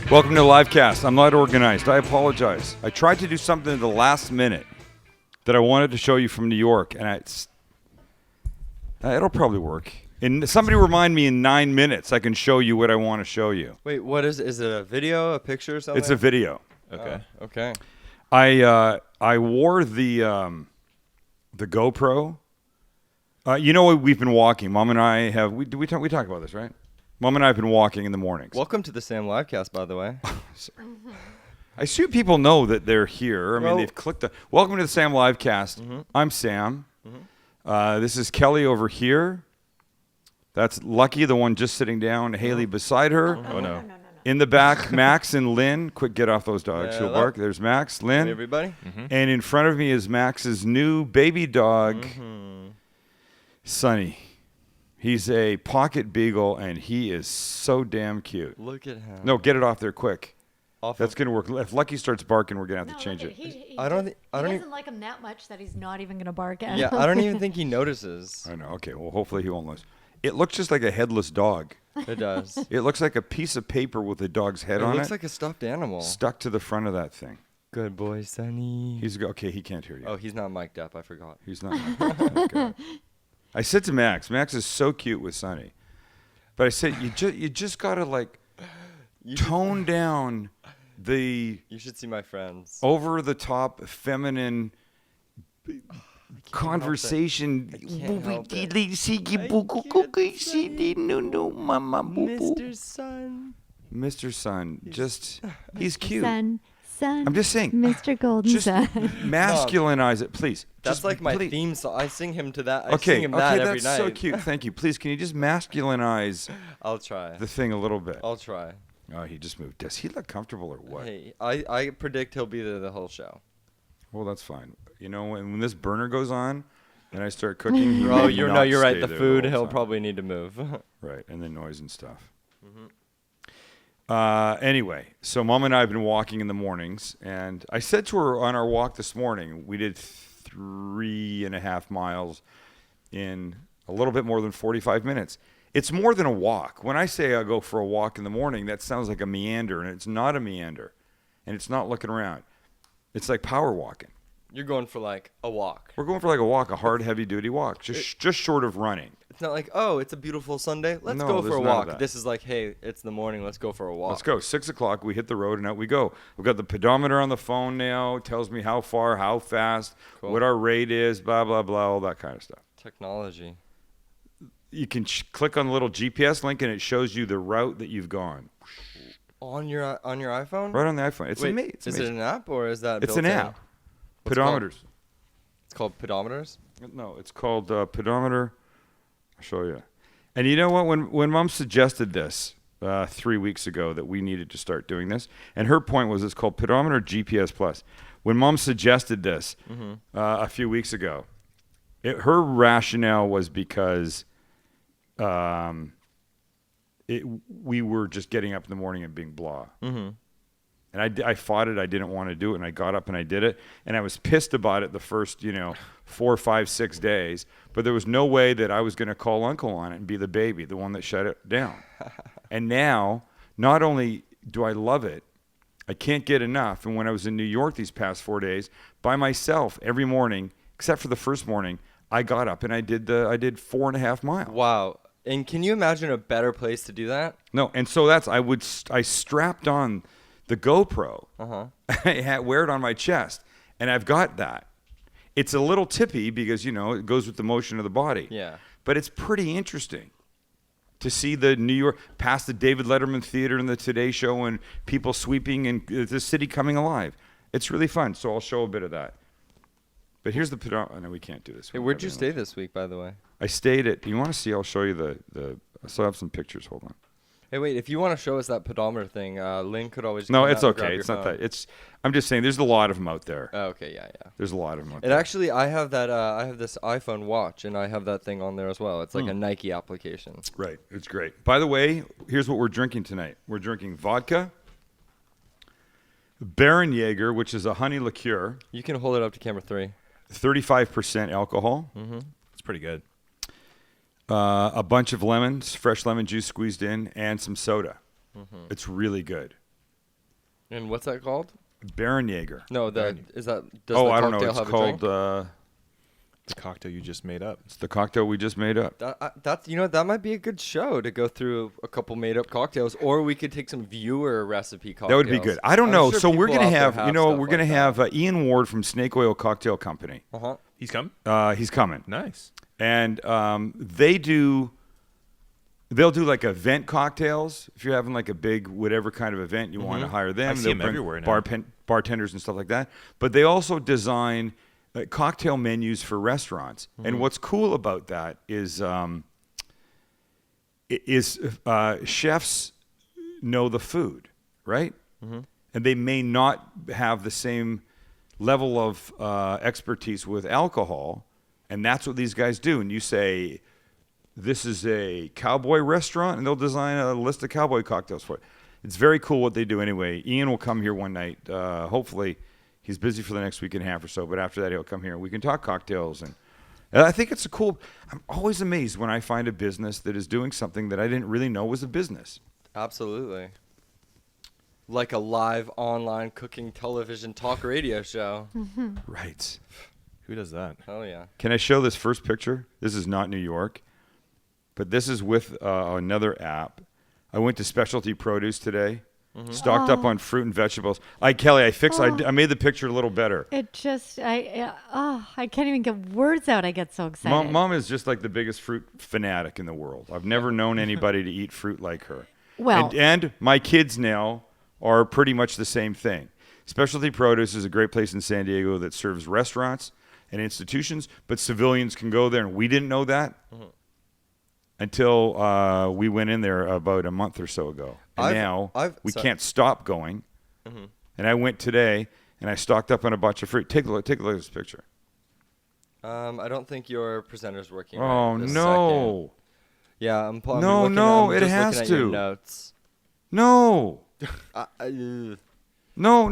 Welcome to Livecast. I'm not organized. I apologize. I tried to do something at the last minute that I wanted to show you from New York, and it'll probably work. And somebody remind me in 9 minutes I can show you what I want to show you. Wait, what is it? Is it a video, a picture, or something? It's a video. Okay. Okay. I wore the GoPro. You know, we've been walking. Mom and I have. We talk about this, right? Mom and I have been walking in the mornings. Welcome to the Sam Livecast, by the way. I assume people know that they're here. I mean, they've clicked. Welcome to the Sam Livecast. Mm-hmm. I'm Sam. Mm-hmm. This is Kelly over here. That's Lucky, the one just sitting down. Haley beside her. Oh, no. In the back, Max and Lynn. Quick, get off those dogs. She'll bark. There's Max, Lynn. Hey, everybody. Mm-hmm. And in front of me is Max's new baby dog, Sonny. He's a pocket beagle, and he is so damn cute. Look at him. No, get it off there quick. That's going to work. If Lucky starts barking, we're going to have to change it. He doesn't like him that much that he's not even going to bark at him. Yeah, I don't even think he notices. I know. Okay, well, hopefully he won't lose. It looks just like a headless dog. It does. It looks like a piece of paper with a dog's head on it. It looks like a stuffed animal. Stuck to the front of that thing. Good boy, Sonny. Okay, he can't hear you. Oh, he's not mic'd up. I forgot. He's not. Okay. I said to Max is so cute with Sonny. But I said, you just got to, tone down the... You should see my friends. Over-the-top feminine... conversation. Mr. Sun, just he's cute. Son. I'm just saying, Mr. Golden just Sun. masculinize it, please. That's like my theme song. I sing him to that. I Okay, sing him that every that's night. so cute. Thank you. Please, can you just masculinize I'll try. the thing a little bit? I'll try. Oh, he just moved. Does he look comfortable or what? Hey, I predict he'll be there the whole show. Well, that's fine. You know, when this burner goes on and I start cooking, he Oh, may you're not right. stay The there food, whole he'll time. probably need to move. Right, and the noise and stuff. Anyway, so Mom and I have been walking in the mornings, and I said to her on our walk this morning, we did 3.5 miles in a little bit more than 45 minutes. It's more than a walk. When I say I go for a walk in the morning, that sounds like a meander, and it's not a meander, and it's not looking around. It's like power walking. You're going for like a walk. We're going for like a walk, a hard, heavy-duty walk, just short of running. It's not like, oh, it's a beautiful Sunday. Let's No, go for there's a none of walk. that. This is like, hey, it's the morning. Let's go for a walk. Let's go. 6 o'clock, we hit the road, and out we go. We've got the pedometer on the phone now. It tells me how far, how fast, Cool. what our rate is, blah, blah, blah, all that kind of stuff. Technology. You can click on the little GPS link, and it shows you the route that you've gone. On your iPhone? Right on the iPhone. It's Wait, amazing. is it an app or is that It's built an in? app. What's it called? Pedometers. It's called pedometers? No, it's called pedometer. I'll show you. And you know what? When Mom suggested this 3 weeks ago that we needed to start doing this, and her point was it's called Pedometer GPS Plus. When Mom suggested this a few weeks ago, her rationale was because we were just getting up in the morning and being blah. Mm-hmm. And I fought it. I didn't want to do it, and I got up and I did it. And I was pissed about it the first, 4, 5, 6 days. But there was no way that I was going to call Uncle on it and be the baby, the one that shut it down. And now, not only do I love it, I can't get enough. And when I was in New York these past 4 days, by myself every morning, except for the first morning, I got up and I did 4.5 miles. Wow. And can you imagine a better place to do that? No, and so I strapped on the GoPro. I wear it on my chest, and I've got that. It's a little tippy because, it goes with the motion of the body. Yeah. But it's pretty interesting to see the New York, past the David Letterman Theater and the Today Show and people sweeping and the city coming alive. It's really fun, so I'll show a bit of that. But here's the pedometer. Oh, no, we can't do this. Hey, where'd you stay this week, by the way? I stayed at, you want to see, I'll show you I still have some pictures. Hold on. Hey, wait, if you want to show us that pedometer thing, Lynn could always No, come it's out and grab okay. your It's not phone. that. I'm just saying there's a lot of them out there. Oh, okay, yeah. There's a lot of them out And there. actually, I have that. I have this iPhone watch, and I have that thing on there as well. It's like a Nike application. Right. It's great. By the way, here's what we're drinking tonight. We're drinking vodka, Baron Jaeger, which is a honey liqueur, You can hold it up to camera 3. 35% alcohol. Mm-hmm. It's pretty good. A bunch of lemons, fresh lemon juice squeezed in, and some soda. It's really good. And what's that called? Baron Jaeger. No, does Oh, the I don't know. cocktail It's have a called. drink? The cocktail you just made up. It's the cocktail we just made up. That's that might be a good show to go through a couple made up cocktails, or we could take some viewer recipe cocktails. That would be good. I don't I'm know. sure So we're people gonna out have, there we're stuff gonna like have that. Ian Ward from Snake Oil Cocktail Company. He's coming? He's coming, Nice. and they'll do like event cocktails. If you're having like a big whatever kind of event, you want to hire them. I see They'll them bring everywhere now. bartenders and stuff like that. But they also design cocktail menus for restaurants. And what's cool about that is chefs know the food, right? And they may not have the same level of expertise with alcohol, and that's what these guys do. And you say, this is a cowboy restaurant, and they'll design a list of cowboy cocktails for it. It's very cool what they do anyway. Ian will come here one night. Hopefully, he's busy for the next week and a half or so, but after that, he'll come here, and we can talk cocktails. And I think it's I'm always amazed when I find a business that is doing something that I didn't really know was a business. Absolutely. Like a live online cooking television talk radio show. Right. Who does that? Hell yeah. Can I show this first picture? This is not New York, but this is with another app. I went to Specialty Produce today, stocked up on fruit and vegetables. Kelly, I made the picture a little better. It just, I can't even get words out. I get so excited. Mom is just like the biggest fruit fanatic in the world. I've never known anybody to eat fruit like her. Well, and my kids now are pretty much the same thing. Specialty Produce is a great place in San Diego that serves restaurants and institutions, but civilians can go there, and we didn't know that until we went in there about a month or so ago. And we can't stop going. And I went today, and I stocked up on a bunch of fruit. Take a look at this picture. I don't think your presenter's working. Oh, right this no. second. Yeah, I'm No, looking, no, I'm it just has looking at your to. notes. No. No.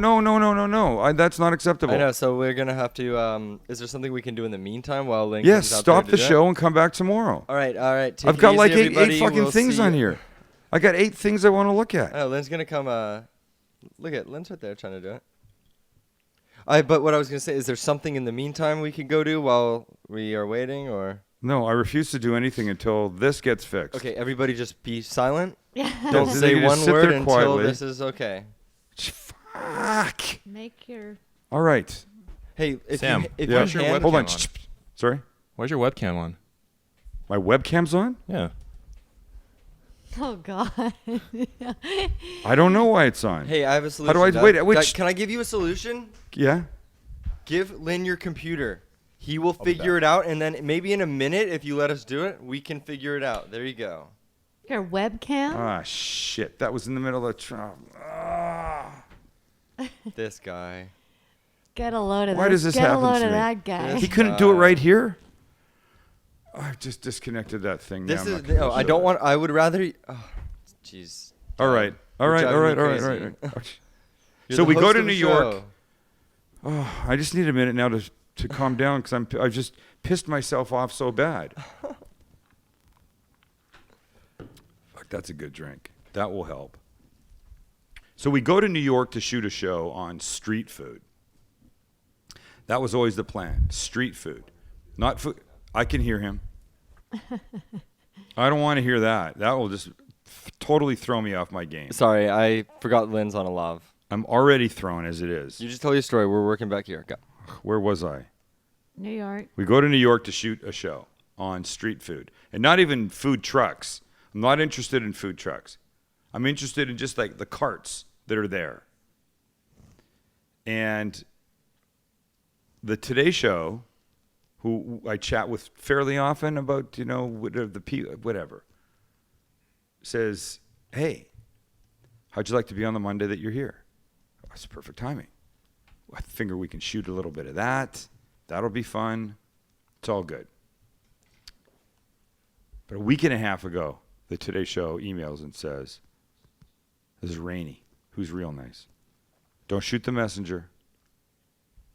No. That's not acceptable. I know. So we're gonna have to. Is there something we can do in the meantime while Link? Yes, comes out stop there the to do show and come back tomorrow. All right. Take I've it got easy, like eight everybody. fucking We'll things see on you- here. I got 8 things I want to look at. Oh, Lynn's gonna come. Look at Lynn's right there trying to do it. But what I was gonna say is, there something in the meantime we could go do while we are waiting, or? No, I refuse to do anything until this gets fixed. Okay, everybody, just be silent. Yeah, Don't so say they just one sit word there until quietly. this is okay. Fuck. make your. All right. Hey, if Sam, you, if Yeah. where's your hand- Hold on. webcam on? Sorry. Where's your webcam on? My webcam's on? Yeah. Oh God. I don't know why it's on. Hey, I have a solution. do I- Doug. wait, Doug, can I give you a solution? Yeah? Give Lynn your computer. He will be figure it out, and then maybe in a minute, if you let us do it, we can figure it out. There you go. Your webcam. Ah, shit. That was in the middle of the This guy. Get a load of Why does this Get a happen load to of me? that guy. This He couldn't do it guy. right here? I've just disconnected that thing. This now. I'm is. not gonna No, I show don't it. want. I would rather. Oh, jeez. All right. You're driving me All right. You're So the we go host to of the New York. show. Oh, I just need a minute now to calm down because I just pissed myself off so bad. Fuck, that's a good drink. That will help. So we go to New York to shoot a show on street food. That was always the plan. Street food. Not food. I can hear him. I don't want to hear that. That will just totally throw me off my game. Sorry, I forgot Lynn's on a lav. I'm already thrown as it is. You just tell your story. We're working back here. Go. Where was I? New York. We go to New York to shoot a show on street food. And not even food trucks. I'm not interested in food trucks. I'm interested in just like the carts that are there. And the Today Show, who I chat with fairly often about, whatever, says, hey, how'd you like to be on the Monday that you're here? That's perfect timing. I figure we can shoot a little bit of that. That'll be fun. It's all good. But a week and a half ago, the Today Show emails and says, this is Rainey, who's real nice. Don't shoot the messenger.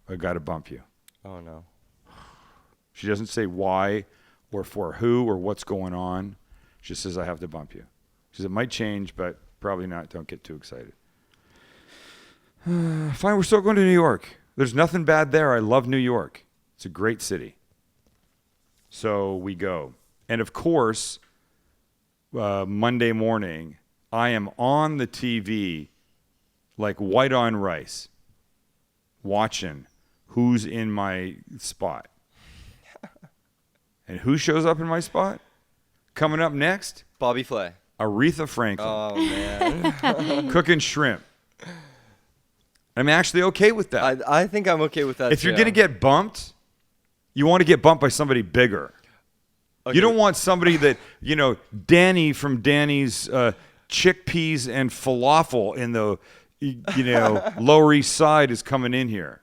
I got to bump you. Oh no. She doesn't say why or for who or what's going on. She just says, I have to bump you. She says, it might change, but probably not. Don't get too excited. Fine, we're still going to New York. There's nothing bad there. I love New York. It's a great city. So we go. And of course, Monday morning, I am on the TV like white on rice, watching who's in my spot. And who shows up in my spot? Coming up next, Bobby Flay. Aretha Franklin. Oh, man. Cooking shrimp. I'm actually okay with that. I think I'm okay with that, If you're too. going to get bumped, you want to get bumped by somebody bigger. Okay. You don't want somebody that, Danny from Danny's chickpeas and falafel in the, Lower East Side is coming in here.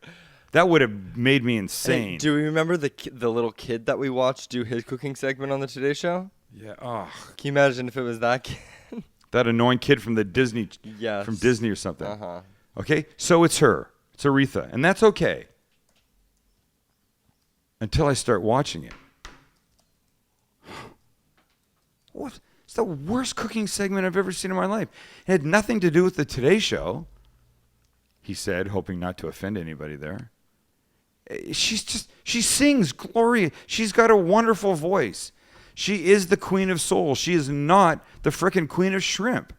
That would have made me insane. Hey, do you remember the little kid that we watched do his cooking segment on the Today Show? Yeah. Oh, Can you imagine if it was that kid? that annoying kid from the Disney, Yes. from Disney or something. Uh-huh. Okay, so it's her. It's Aretha, and that's okay. Until I start watching it. What? It's the worst cooking segment I've ever seen in my life. It had nothing to do with the Today Show, he said, hoping not to offend anybody there. She sings glorious. She's got a wonderful voice. She is the queen of soul. She is not the frickin' queen of shrimp.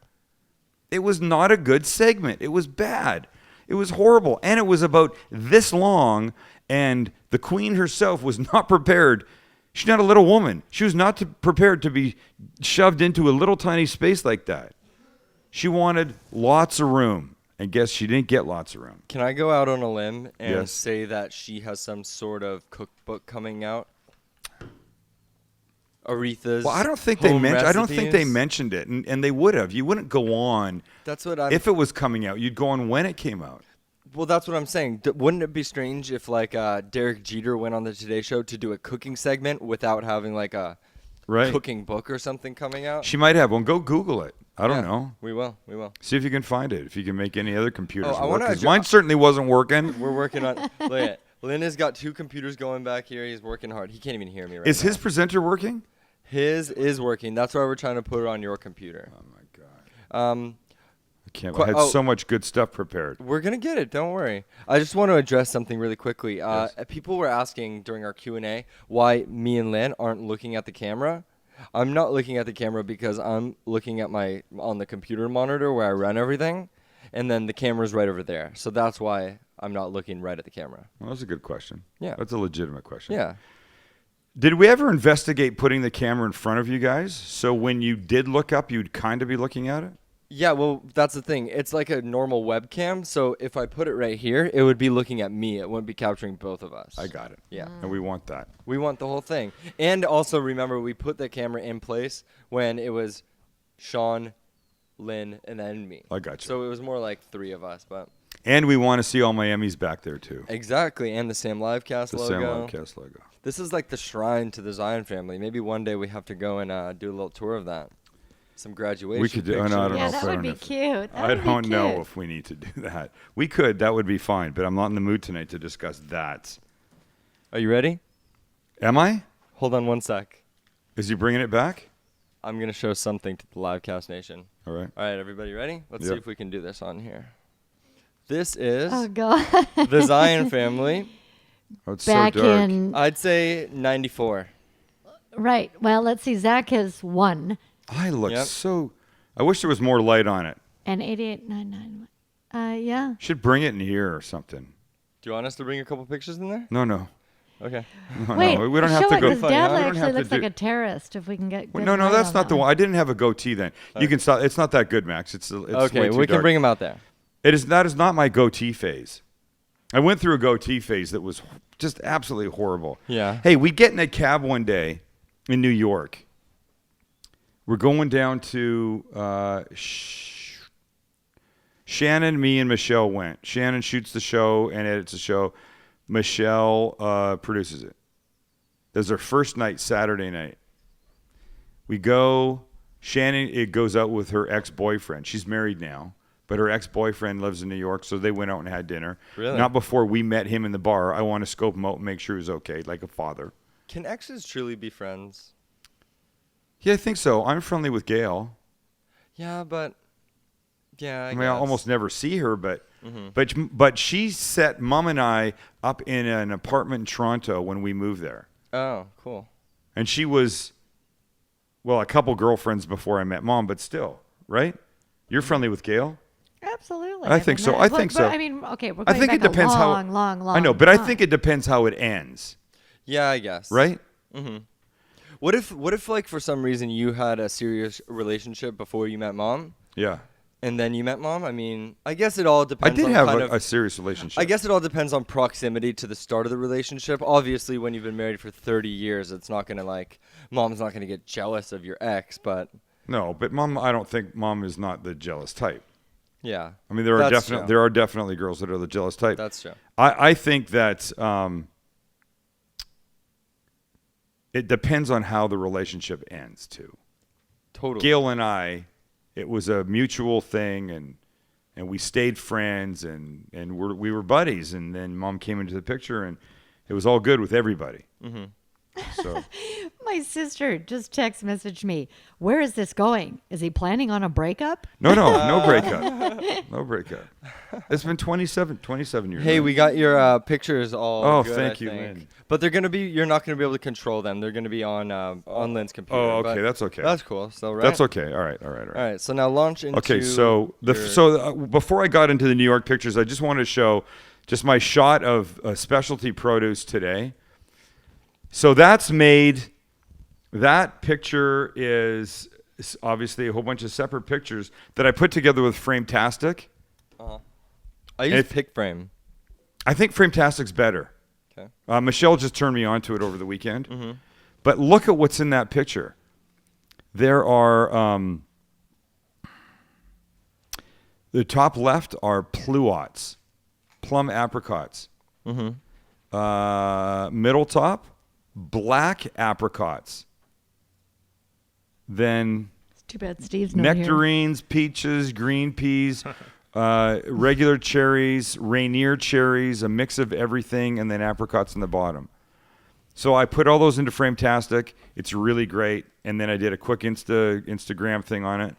It was not a good segment. It was bad. It was horrible. And it was about this long, and the queen herself was not prepared. She's not a little woman. She was not prepared to be shoved into a little tiny space like that. She wanted lots of room. And guess she didn't get lots of room. Can I go out on a limb and Yes. say that she has some sort of cookbook coming out? Aretha's. Well, I don't think they home mentioned. I don't think they recipes? mentioned it, and they would have. You wouldn't go on That's what I'm. if it was coming out. You'd go on when it came out. Well, that's what I'm saying. Wouldn't it be strange if Derek Jeter went on the Today Show to do a cooking segment without having a Right. cooking book or something coming out? She might have one. Go Google it. I don't Yeah, know. We will. See if you can find it. If you can make any other computers I work. wanna 'Cause adju- mine certainly wasn't working. We're working on. Look at Lynn has got 2 computers going back here. He's working hard. He can't even hear me right Is now. his presenter working? His is working. That's why we're trying to put it on your computer. Oh my god. I can't. I had oh. so much good stuff prepared. We're gonna get it. Don't worry. I just want to address something really quickly. Yes. People were asking during our Q&A why me and Lynn aren't looking at the camera. I'm not looking at the camera because I'm looking at on the computer monitor where I run everything, and then the camera's right over there. So that's why I'm not looking right at the camera. Well, that's a good question. Yeah. That's a legitimate question. Yeah. Did we ever investigate putting the camera in front of you guys so when you did look up, you'd kind of be looking at it? Yeah, well, that's the thing. It's like a normal webcam, so if I put it right here, it would be looking at me. It wouldn't be capturing both of us. I got it. Yeah. And we want that. We want the whole thing. And also remember, we put the camera in place when it was Sean, Lynn, and then me. I got you. So it was more like 3 of us, but And we want to see all my Emmys back there too. exactly. And the Sam Livecast The logo. Sam Livecast logo. This is like the shrine to the Zion family. Maybe one day we have to go and do a little tour of that. Some graduation. We could do. Oh, pictures. no, I don't know Yeah, if that I would don't be know if- cute. That I would be don't know cute. if we need to do that. We could. That would be fine. But I'm not in the mood tonight to discuss that. Are you ready? Am I? Hold on one sec. Is he bringing it back? I'm going to show something to the Livecast Nation. All right. All right, everybody ready? Let's see Yep. if we can do this on here. This is Oh God. the Zion family. Oh, it's Back so dark. in I'd say 94. right. Well, let's see. Zach has 1 I look Yep. so. I wish there was more light on it. and 88.99. Yeah. Should bring it in here or something. Do you want us to bring a couple pictures in there? No. Okay. No, Wait. no. We don't have show to it, go. 'cause Funny, Dad huh? We don't actually have to looks like do- a terrorist. If we can get. Well, good no, light that's on not the that one. I didn't have a goatee then. You can stop. It's not that good, Max. It's way Okay, too we can dark. bring them out there. It is. That is not my goatee phase. I went through a goatee phase that was just absolutely horrible. Yeah. Hey, we get in a cab one day in New York. We're going down to Shannon, me, and Michelle went. Shannon shoots the show and edits the show. Michelle produces it. This is our first night, Saturday night. We go. Shannon, it goes out with her ex-boyfriend. She's married now, but her ex-boyfriend lives in New York, so they went out and had dinner. Really? Not before we met him in the bar. I want to scope him out and make sure he was okay, like a father. Can exes truly be friends? Yeah, I think so. I'm friendly with Gail. Yeah, but... Yeah, I I mean, I guess. almost never see her, but But she set Mom and I up in an apartment in Toronto when we moved there. Oh, cool. And she was, well, a couple girlfriends before I met Mom, but still, right? You're friendly with Gail? Absolutely. I think so. I think so. I mean, okay, we're I going think back it depends a how long. I know, but I think it depends how it ends, Yeah, I guess. right? What if like for some reason you had a serious relationship before you met Mom, Yeah. and then you met Mom? I mean, I guess it all I depends. did on have kind a of, serious relationship. I guess it all depends on proximity to the start of the relationship. Obviously, when you've been married for 30 years, it's not gonna like Mom's not gonna get jealous of your ex, but No, but Mom, I don't think Mom is not the jealous type. yeah. I mean, there are definitely girls that are the jealous type. That's true. I think that it depends on how the relationship ends too. Totally. Gail and I, it was a mutual thing, and we stayed friends, and we were buddies, and then Mom came into the picture, and it was all good with everybody. So My sister just text messaged me. Where is this going? Is he planning on a breakup? no breakup, no breakup. It's been 27 years. Hey, right? we got your pictures all. Oh, good, thank I you, think. Lynn. But they're gonna be. You're not gonna be able to control them. They're gonna be on Lynn's computer. Oh, but okay, that's okay. That's cool. So right. That's okay. All right. All right. So now launch into. Okay, so your- before I got into the New York pictures, I just wanted to show just my shot of specialty produce today. So that's made. That picture is obviously a whole bunch of separate pictures that I put together with Frametastic. I use pick frame. I think Frametastic's better. Okay. Michelle just turned me on to it over the weekend. But look at what's in that picture. There are the top left are pluots, plum apricots. Middle top, black apricots. Then It's too bad Steve's not here. nectarines, peaches, green peas, regular cherries, Rainier cherries, a mix of everything, and then apricots in the bottom. So I put all those into Frametastic. It's really great. And then I did a quick Instagram thing on it.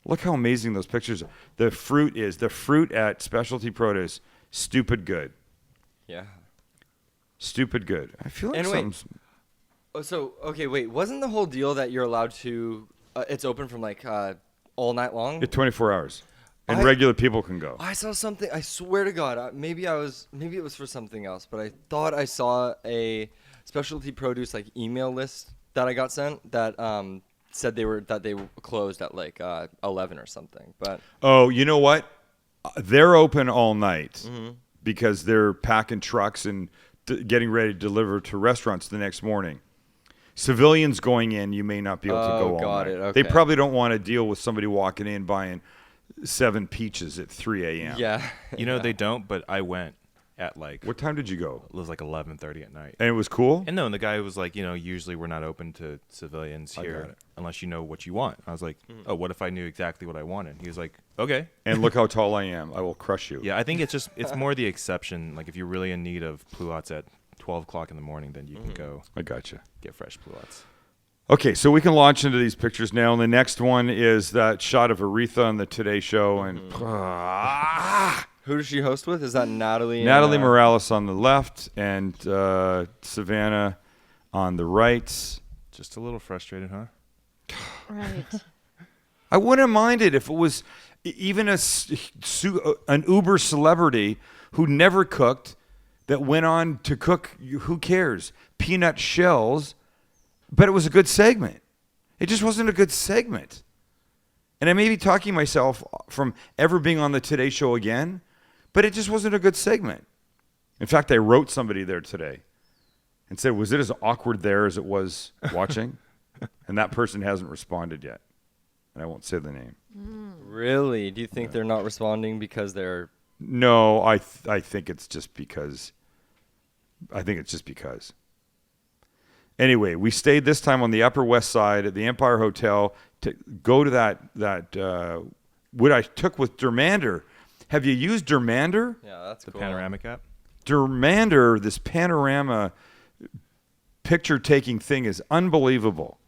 Look how amazing those pictures are. The fruit at Specialty Produce, stupid good. Yeah. Stupid good. I feel like And wait. something's... Oh, so okay, wait. Wasn't the whole deal that you're allowed to? It's open from like all night long. It's 24 hours. And I- regular people can go. I saw something. I swear to God, maybe it was for something else, but I thought I saw a specialty produce like email list that I got sent that said they were closed at like 11 or something. But Oh, you know what? They're open all night because they're packing trucks and getting ready to deliver to restaurants the next morning. Civilians going in, you may not be able to go all got night. it, okay. They probably don't want to deal with somebody walking in buying 7 peaches at 3 a.m. yeah, You know they don't, but I went at like What time did you go? it was like 11:30 at night. And it was cool? And no, and the guy was like, usually we're not open to civilians got here it. unless you know what you want. I was like, oh, what if I knew exactly what I wanted? He was like, okay. And look how tall I am. I will crush you. Yeah, I think it's more the exception. Like if you're really in need of pluots at 12 o'clock in the morning, then you can go I gotcha. get fresh pluots. Okay, so we can launch into these pictures now. And the next one is that shot of Aretha on the Today Show. And Who does she host with? Is that Natalie? Natalie and, Morales on the left and Savannah on the right. Just a little frustrated, huh? Right. I wouldn't mind it if it was even an Uber celebrity who never cooked that went on to cook, who cares, peanut shells, but it was a good segment. It just wasn't a good segment. And I may be talking myself from ever being on the Today Show again, but it just wasn't a good segment. In fact, I wrote somebody there today and said, was it as awkward there as it was watching? And that person hasn't responded yet. And I won't say the name. Really? Do you think they're not responding because they're? No, I think it's just because. Anyway, we stayed this time on the Upper West Side at the Empire Hotel to go to that what I took with Dermander. Have you used Dermander? Yeah, that's The cool. panoramic app. Dermander, this panorama picture-taking thing is unbelievable.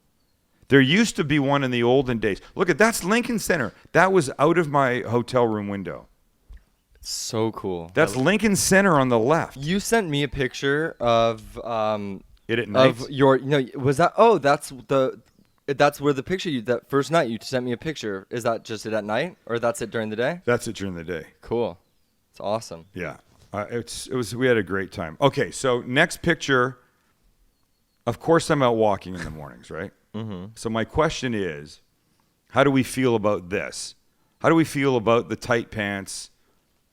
There used to be one in the olden days. Look at that's Lincoln Center. That was out of my hotel room window. So cool. That's Lincoln Center on the left. You sent me a picture of It at night. of your was that that's where the picture that first night you sent me a picture. Is that just it at night or that's it during the day? That's it during the day. Cool. It's awesome. Yeah. We had a great time. Okay, so next picture. Of course, I'm out walking in the mornings, right? Mm-hmm. So my question is, how do we feel about this? How do we feel about the tight pants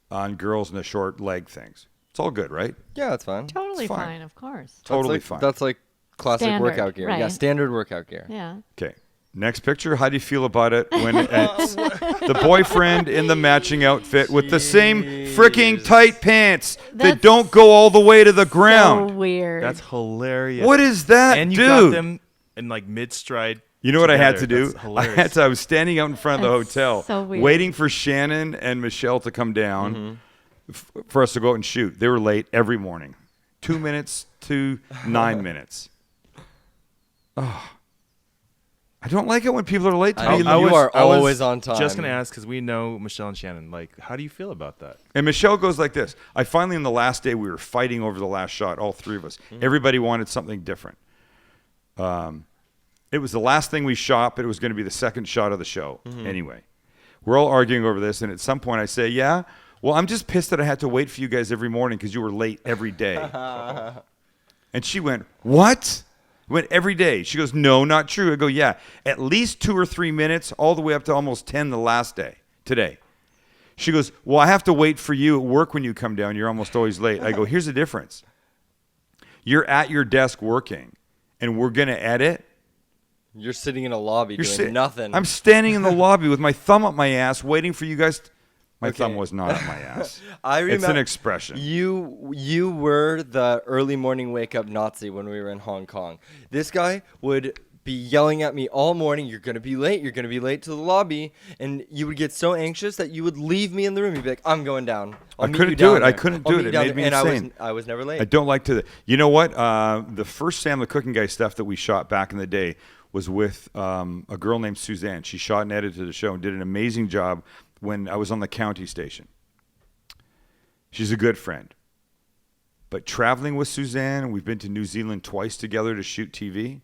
on girls and the short leg things? It's all good, right? Yeah, that's fine. Totally It's fine. fine, of course. Totally that's fine. That's like classic Standard, workout gear. Yeah, right. standard workout gear. Yeah. Okay. Next picture. How do you feel about it when it's the boyfriend in the matching outfit with the same freaking tight pants that That's don't go all the way to the ground? So weird. That's hilarious. What is that, And you dude? got them in like mid-stride. You know what I had to together. do? That's I hilarious. was standing out in front of the That's hotel, so weird. waiting for Shannon and Michelle to come down for us to go out and shoot. They were late every morning, 2 minutes to 9 minutes. Oh, I don't like it when people are late to I me. know. You are always on time. Just gonna ask because we know Michelle and Shannon. Like, how do you feel about that? And Michelle goes like this. I finally, on the last day, we were fighting over the last shot, all three of us. Everybody wanted something different. It was the last thing we shot, but it was going to be the second shot of the show. Anyway, we're all arguing over this, and at some point I say, yeah, well, I'm just pissed that I had to wait for you guys every morning because you were late every day. And she went, what? Went every day. She goes, no, not true. I go, yeah, at least 2 or 3 minutes, all the way up to almost 10 the last day, today. She goes, well, I have to wait for you at work when you come down. You're almost always late. I go, here's the difference. You're at your desk working, and we're going to edit. You're sitting in a lobby doing sit- nothing. I'm standing in the lobby with my thumb up my ass, waiting for you guys. My Okay. thumb was not up my ass. I remember It's an expression. You were the early morning wake up Nazi when we were in Hong Kong. This guy would be yelling at me all morning, you're going to be late, you're going to be late to the lobby, and you would get so anxious that you would leave me in the room. You'd be like, I'm going down. I couldn't do it. I couldn't do it. It made me and insane. I was never late. I don't like to. You know what? The first Sam the Cooking Guy stuff that we shot back in the day was with a girl named Suzanne. She shot and edited the show and did an amazing job when I was on the county station. She's a good friend. But traveling with Suzanne, we've been to New Zealand twice together to shoot TV.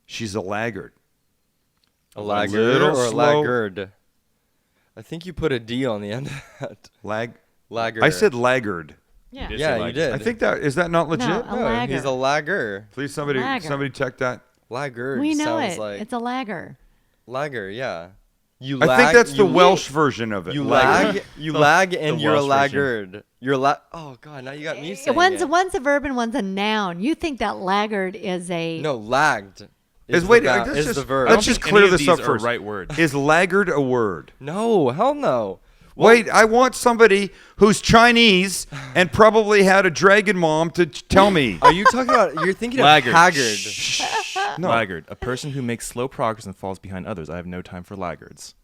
She's a laggard. A laggard little or a slow. laggard? I think you put a D on the end of that. Laggard. I said laggard. Yeah. did. Yeah, say you laggard. did. I think that is that not legit? No, a No, lagger. he's a lagger. Please, somebody Laggard. check that. Laggard We know sounds it. like It's a lagger. lagger, yeah. You I think that's the you Welsh version of it. You laggard. lag, you lag, and The you're a Welsh version. laggard. You're Oh God, now you got me saying One's it. one's a verb and one's a noun. You think that laggard is a No, lagged. Is the wait, va- let's is just- the verb. I don't let's just think clear any of this up these are first. right word. Is laggard a word? No, hell no. Wait, I want somebody who's Chinese and probably had a dragon mom to tell me. Are you talking about? You're thinking Laggard. of haggard. No. Laggard, a person who makes slow progress and falls behind others. I have no time for laggards.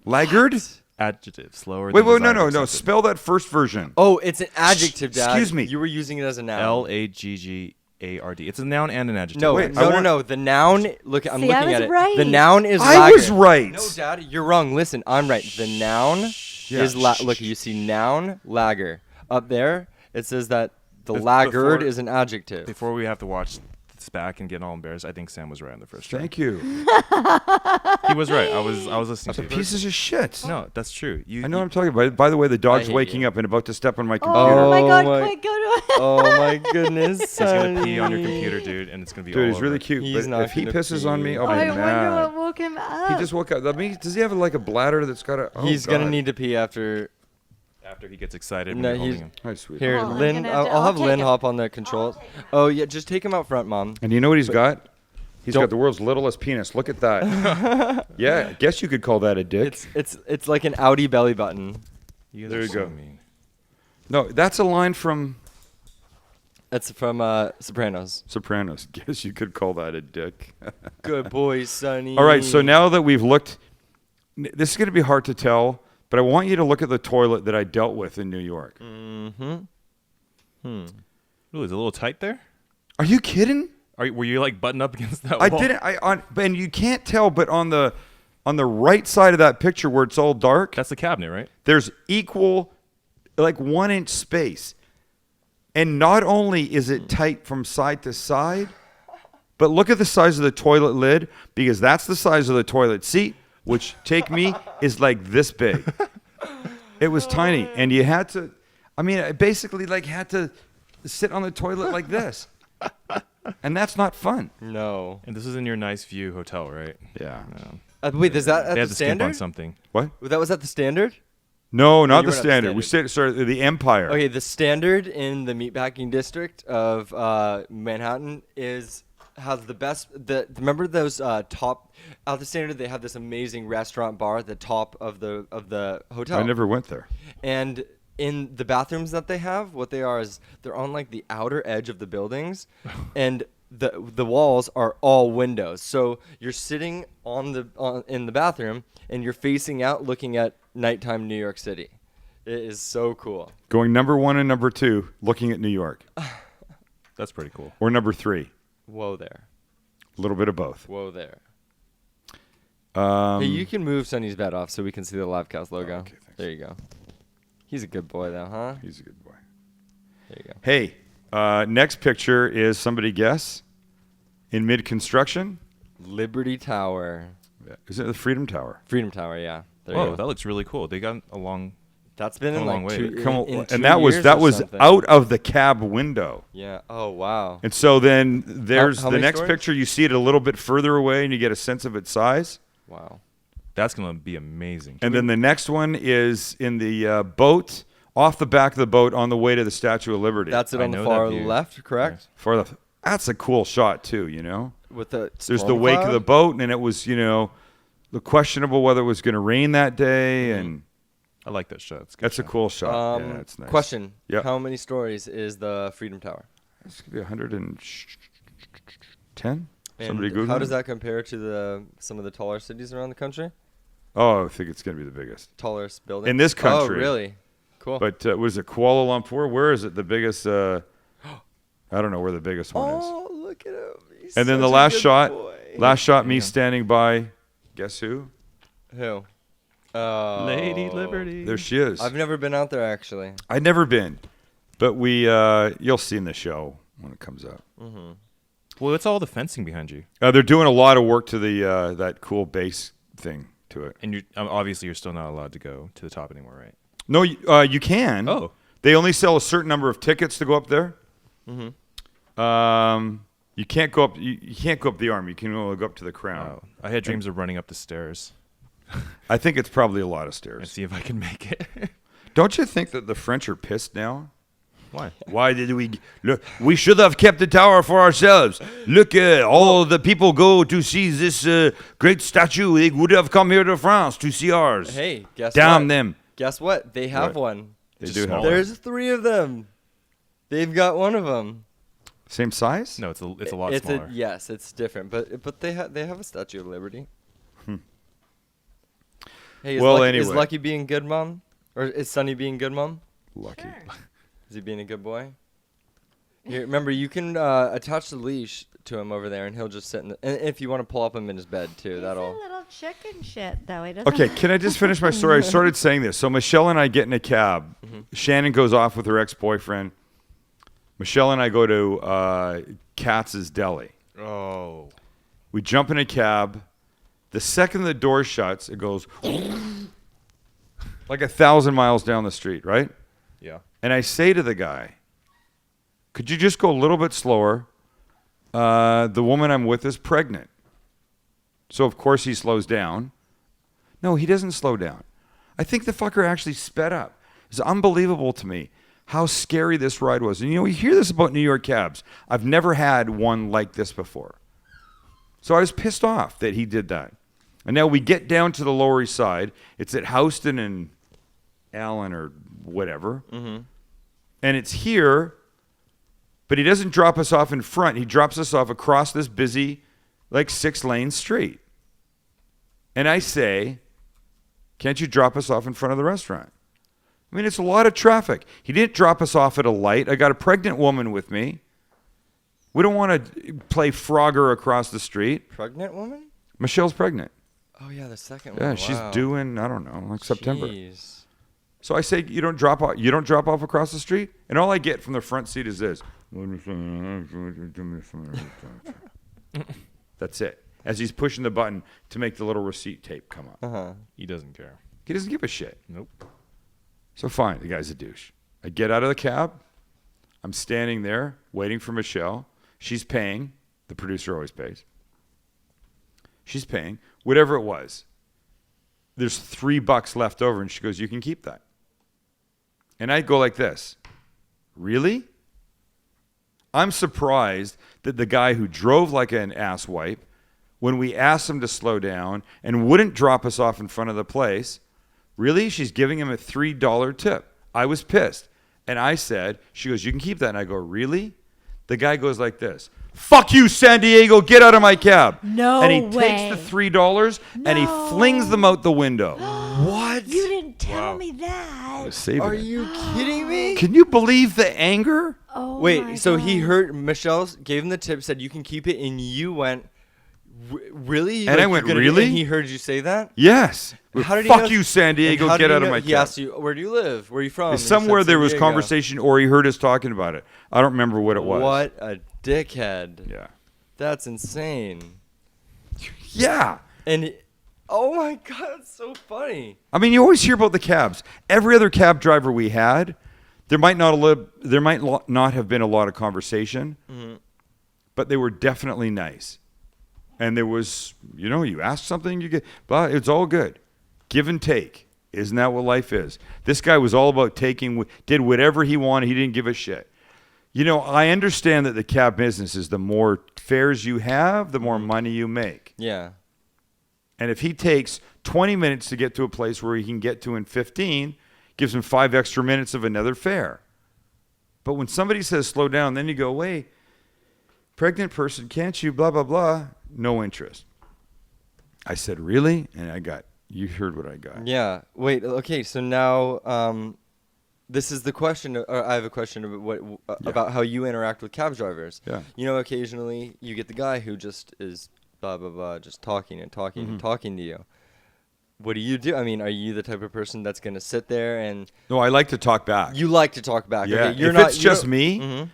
Laggard? Adjective, slower. Wait, than wait, no, desired, no. accepted. Spell that first version. Oh, it's an adjective, Dad. Excuse me. You were using it as a noun. Laggard. It's a noun and an adjective. No, Wait, no, I want- no. The noun. Look, I'm See, I looking at was it. right. The noun is. I was laggard. right. No, Dad, you're wrong. Listen, I'm right. The noun Yeah. is look. You see, noun, lagger. Up there, it says that the Be- laggard before- is an adjective. Before we have to watch this back and get all embarrassed, I think Sam was right on the first try. Thank you. He was right. I was listening That's a to you. pieces of shit. No, that's true. I know what I'm talking about. By the way, the dog's hate waking you. up and about to step on my computer. Oh my Oh God! my- Quick, go to it. Oh my goodness, He's gonna pee on your Sonny. computer, dude, and it's gonna be Dude, all he's over really it. cute. He's But not if he gonna pisses on me, pee. I'll be I wonder mad. what woke him up. He just woke up. Does he have like a bladder that's got a? Oh, He's gonna God. need to pee after. After he gets excited when No, you're he's holding him. Hi, sweet. Here, Well, I'm Lynn. gonna have to- I'll have I'll take Lynn him. hop on the controls. Oh yeah, just take him out front, Mom. And you know what he's got? He's Don't- got the world's littlest penis. Look at that. Yeah, I guess you could call that a dick. It's like an Audi belly button. You guys There are you so go. mean. No, that's a line from That's from Sopranos. Sopranos. Guess you could call that a dick. Good boy, Sonny. All right, so now that we've looked, this is going to be hard to tell, but I want you to look at the toilet that I dealt with in New York. Ooh, is it a little tight there? Are you kidding? Were you like buttoned up against that I wall? didn't. And you can't tell, but on the on the right side of that picture where it's all dark, That's the cabinet, right? there's equal, like 1 inch space. And not only is it tight from side to side, but look at the size of the toilet lid, because that's the size of the toilet seat, which, take me, is like this big. It was tiny. And you had to, I mean, I basically like had to sit on the toilet like this. And that's not fun. No. And this is in your nice view hotel, right? Yeah. No. Wait, is that They at had the to skimp on standard? something. What? That was at the standard? No, not you the weren't at the standard. We Standard. stayed, sorry, the Empire. Okay, the standard in the meatpacking district of Manhattan has the best. Remember those top at the standard? They have this amazing restaurant bar at the top of the hotel. I never went there. And in the bathrooms that they have, what they are is they're on like the outer edge of the buildings, and the walls are all windows. So you're sitting in the bathroom and you're facing out, looking at nighttime New York City. It is so cool. Going number 1 and number 2, looking at New York. That's pretty cool. Or number 3, Whoa there. a little bit of both. Whoa there. Um, Hey, you can move Sonny's bed off so we can see the Livecast logo. okay, thanks. There you go. He's a good boy, though, huh? He's a good boy. There you go. Hey, next picture is, somebody guess, in mid-construction? Liberty Tower. Yeah. Is it the Freedom Tower? Freedom Tower, yeah. There you Whoa, go. that looks really cool. They got along. That's been come in a long like way. 2 Come in on, 2 and that was years or something. out of the cab window. Yeah. Oh, wow. And so then there's how the many next stories? picture. You see it a little bit further away, and you get a sense of its size. Wow. That's gonna be amazing. And then the next one is in the boat, off the back of the boat on the way to the Statue of Liberty. That's it I on the know far that view. left, correct? That's a cool shot too. You know, With the there's the storm wake cloud? of the boat, and it was the questionable whether it was going to rain that day, and I like that shot. It's a good that's a shot. cool shot. Yeah, it's nice. Question. Yeah. How many stories is the Freedom Tower? It's gonna be 110. Somebody And Google how it? does that compare to some of the taller cities around the country? Oh, I think it's going to be the biggest. Tallest building? In this country. Oh, really? Cool. But was it Kuala Lumpur? Where is it? The biggest? I don't know where the biggest one is. Oh, look at him. He's And then the such a last good shot, boy. me standing by. Guess who? Who? Oh. Lady Liberty. There she is. I've never been out there, actually. I've never been, but you'll see in the show when it comes out. Well, it's all the fencing behind you, They're doing a lot of work to the that cool base thing to it. and obviously you're still not allowed to go to the top anymore, right? No, you can. Oh. They only sell a certain number of tickets to go up there. You can't go up. You can't go up the arm. You can only go up to the crown. Oh, I had dreams of running up the stairs I think it's probably a lot of and stairs. see if I can make it. Don't you think that the French are pissed now? Why? Why did we look? We should have kept the tower for ourselves. Look, all the people go to see this great statue. They would have come here to France to see ours. Hey, guess Damn what? them! Guess what? They have What? one. They Just do have smaller. one. There's 3 of them. They've got one of them. Same size. No, it's a lot smaller. Yes, it's different, but they have a Statue of Liberty. Hey, is Well, Lucky, is anyway. Lucky being good, mom, or is Sonny being good, mom? Lucky. Is he being a good boy? Here, remember, you can attach the leash to him over there, and he'll just sit in. And if you want to pull up him in his bed too, He's that'll. a little chicken shit, though. He doesn't. Okay, can I just finish my story? I started saying this. So Michelle and I get in a cab. Shannon goes off with her ex-boyfriend. Michelle and I go to Katz's Deli. Oh. We jump in a cab. The second the door shuts, it goes like 1,000 miles down the street, right? Yeah. And I say to the guy, could you just go a little bit slower? The woman I'm with is pregnant. So, of course, he slows down. No, he doesn't slow down. I think the fucker actually sped up. It's unbelievable to me how scary this ride was. And, we hear this about New York cabs. I've never had one like this before. So I was pissed off that he did that. And now we get down to the Lower East Side. It's at Houston and Allen or whatever. And it's here, but he doesn't drop us off in front. He drops us off across this busy, 6-lane street. And I say, can't you drop us off in front of the restaurant? I mean, it's a lot of traffic. He didn't drop us off at a light. I got a pregnant woman with me. We don't want to play Frogger across the street. Pregnant woman? Michelle's pregnant. Oh yeah, the second Yeah, one. she's Wow. due in, I don't know, like September. Jeez. So I say, you don't drop off across the street, and all I get from the front seat is this. That's it. As he's pushing the button to make the little receipt tape come up. He doesn't care. He doesn't give a shit. Nope. So fine, the guy's a douche. I get out of the cab. I'm standing there waiting for Michelle. She's paying. The producer always pays. She's paying. Whatever it was. There's $3 left over, and she goes, you can keep that. And I go like this. Really? I'm surprised that the guy who drove like an asswipe, when we asked him to slow down and wouldn't drop us off in front of the place, really? She's giving him a $3 tip. I was pissed. And I said, she goes, you can keep that. And I go, really? The guy goes like this. Fuck you, San Diego. Get out of my cab. No And he way. takes the $3 and he flings them out the window. What? You didn't tell me that. I was saving Are it. you kidding me? Can you believe the anger? Oh my Wait, so he God. heard Michelle gave him the tip, said you can keep it, and you went, really? And I Like, went, you're gonna- really? And he heard you say that? Yes. How did he Fuck know- you, San and Diego. how did Get he out of know- my He cab. asked you, where do you live? Where are you from? And you Somewhere said there San was Diego. conversation, or he heard us talking about it. I don't remember what it was. What a dickhead. Yeah. That's insane. Yeah. And oh my God, that's so funny. I mean, you always hear about the cabs. Every other cab driver we had, there might not have been a lot of conversation, but they were definitely nice. And there was, you ask something, you get, but it's all good. Give and take. Isn't that what life is? This guy was all about taking, did whatever he wanted. He didn't give a shit. I understand that the cab business is the more fares you have, the more money you make. Yeah. And if he takes 20 minutes to get to a place where he can get to in 15, gives him 5 extra minutes of another fare. But when somebody says slow down, then you go, wait, pregnant person, can't you, blah, blah, blah. No interest. I said, really? And you heard what I got. Yeah. Wait. Okay. So now, this is the question. Or I have a question about about how you interact with cab drivers. Yeah. Occasionally you get the guy who just is blah blah blah, just talking and talking and talking to you. What do you do? I mean, are you the type of person that's gonna sit there and No, I like to talk back. you like to talk back? Yeah. Okay, you're if not. it's just me,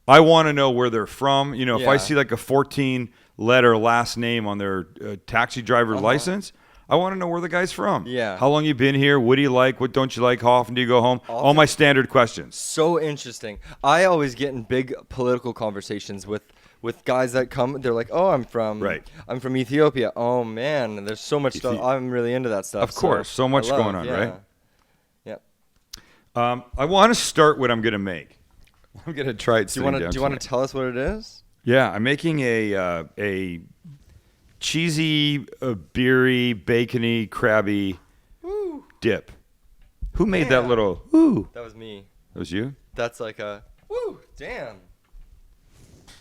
I want to know where they're from. If Yeah. I see like a 14-letter last name on their taxi driver license, I want to know where the guy's from. Yeah. How long you been here? What do you like? What don't you like? How often do you go home? All my standard questions. So interesting. I always get in big political conversations with guys that come. They're like, "Oh, I'm from Ethiopia." Oh man, there's so much stuff. I'm really into that stuff. Of course, so much going on, right? Yep. I want to start what I'm going to make. I'm going to try it. Do you want to tell us what it is? Yeah, I'm making a cheesy, beery, bacony, crabby dip. Who made that little? Ooh, That was me. that was you. That's like a woo. Damn.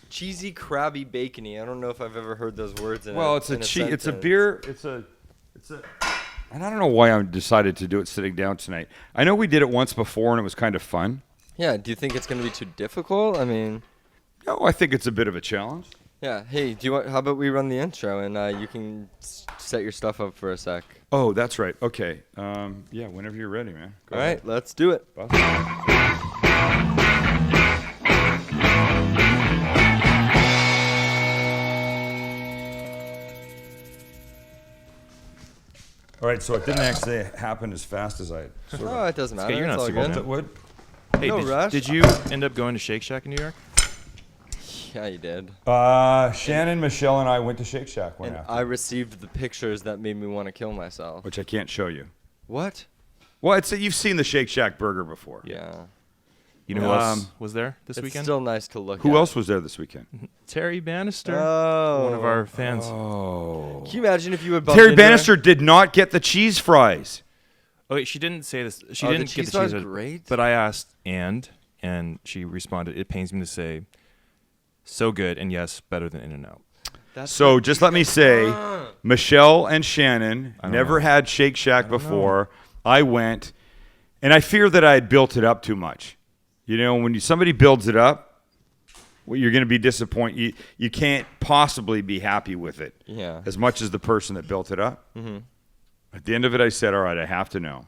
Cheesy, crabby, bacony. I don't know if I've ever heard those words in. Well, it's a beer. It's a. And I don't know why I decided to do it sitting down tonight. I know we did it once before and it was kind of fun. Yeah. Do you think it's gonna be too difficult? I mean. No, I think it's a bit of a challenge. Yeah. Hey, how about we run the intro and you can set your stuff up for a sec. Oh, that's right. Okay. Yeah, whenever you're ready, man. Go All ahead. right, let's do it. Bust. All right, so it didn't actually happen as fast as I sort of Oh, it doesn't matter. you're It's not all super good. hoped it would. Hey, No rush. did you end up going to Shake Shack in New York? Yeah, you did. Shannon, Michelle, and I went to Shake Shack one And after, I received the pictures that made me want to kill myself. which I can't show you. What? Well, you've seen the Shake Shack burger before. Yeah. You know who else was there this It's weekend? still nice to look at. Who else was there this weekend? Terry Bannister, Oh. one of our fans. Oh. Can you imagine if you had bumped Terry into her? Bannister did not get the cheese fries. Oh, wait, she didn't say this. She Oh, the didn't get cheese the fries cheese. are great. But I asked, and she responded, "It pains me to say, so good, and yes, better than In-N-Out." That's So just let me say, Michelle and Shannon I don't never know. had Shake Shack before. I went, and I fear that I had built it up too much. When somebody builds it up, Well, you're going to be disappointed. You can't possibly be happy with it. Yeah. As much as the person that built it up. Mm-hmm. At the end of it, I said, all right, I have to know.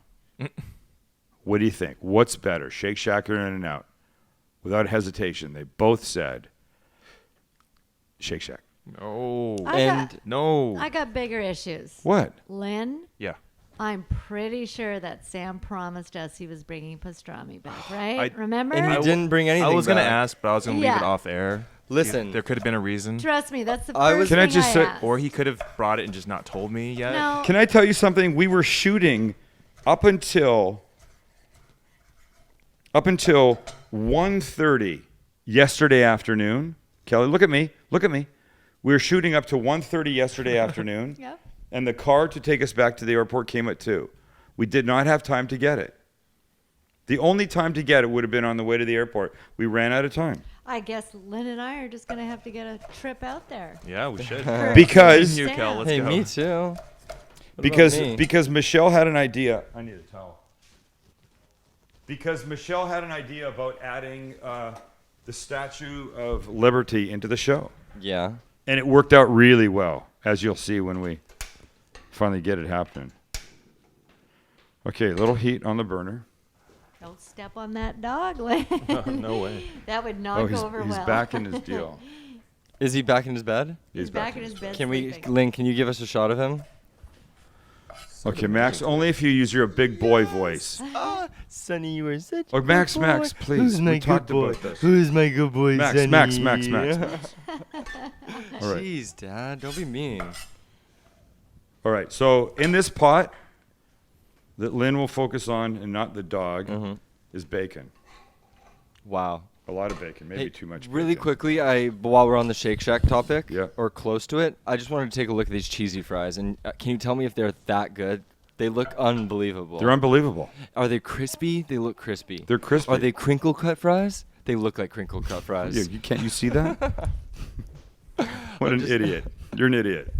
What do you think? What's better, Shake Shack or In-N-Out? Without hesitation, they both said Shake Shack. No. And I got bigger issues. What? Lynn, Yeah. I'm pretty sure that Sam promised us he was bringing pastrami back, right? Remember? and he didn't bring anything I was going to back. ask, but I was going to leave it Yeah. off air. Listen. There could have been a reason. Trust me, that's the I first was- Can I thing just say- asked. Or he could have brought it and just not told me yet. No. Can I tell you something? We were shooting up until 1:30 yesterday afternoon. Kelly, look at me. Look at me. We were shooting up to 1:30 yesterday afternoon. Yep. And the car to take us back to the airport came at 2. We did not have time to get it. The only time to get it would have been on the way to the airport. We ran out of time. I guess Lynn and I are just going to have to get a trip out there. Yeah, we should. Because You, Kel, let's Hey, go. me too. What because about me? because Michelle had an idea. I need a towel. Because Michelle had an idea about adding the Statue of Liberty into the show. Yeah. And it worked out really well, as you'll see when we finally get it happening. Okay, a little heat on the burner. Don't step on that dog, Lynn. No way. That would not Oh, go over he's well. back in his deal. Is he back in his bed? He's back in his bed. Can we, sleeping. Lynn? Can you give us a shot of him? Okay, Max, only if you use your big boy voice. Sonny, you are such. Oh, Max, Max, please. We talked about this. Who's my good boy, Max, Sonny? Max. All right. Jeez, Dad, don't be mean. All right, so in this pot that Lynn will focus on and not the dog is bacon. Wow. A lot of bacon, maybe Hey, too much bacon. really quickly, while we're on the Shake Shack topic, Yeah. or close to it, I just wanted to take a look at these cheesy fries, and can you tell me if they're that good? They look unbelievable. They're unbelievable. Are they crispy? They look crispy. They're crispy. Are they crinkle cut fries? They look like crinkle cut fries. You can't you see that? What an idiot. You're an idiot.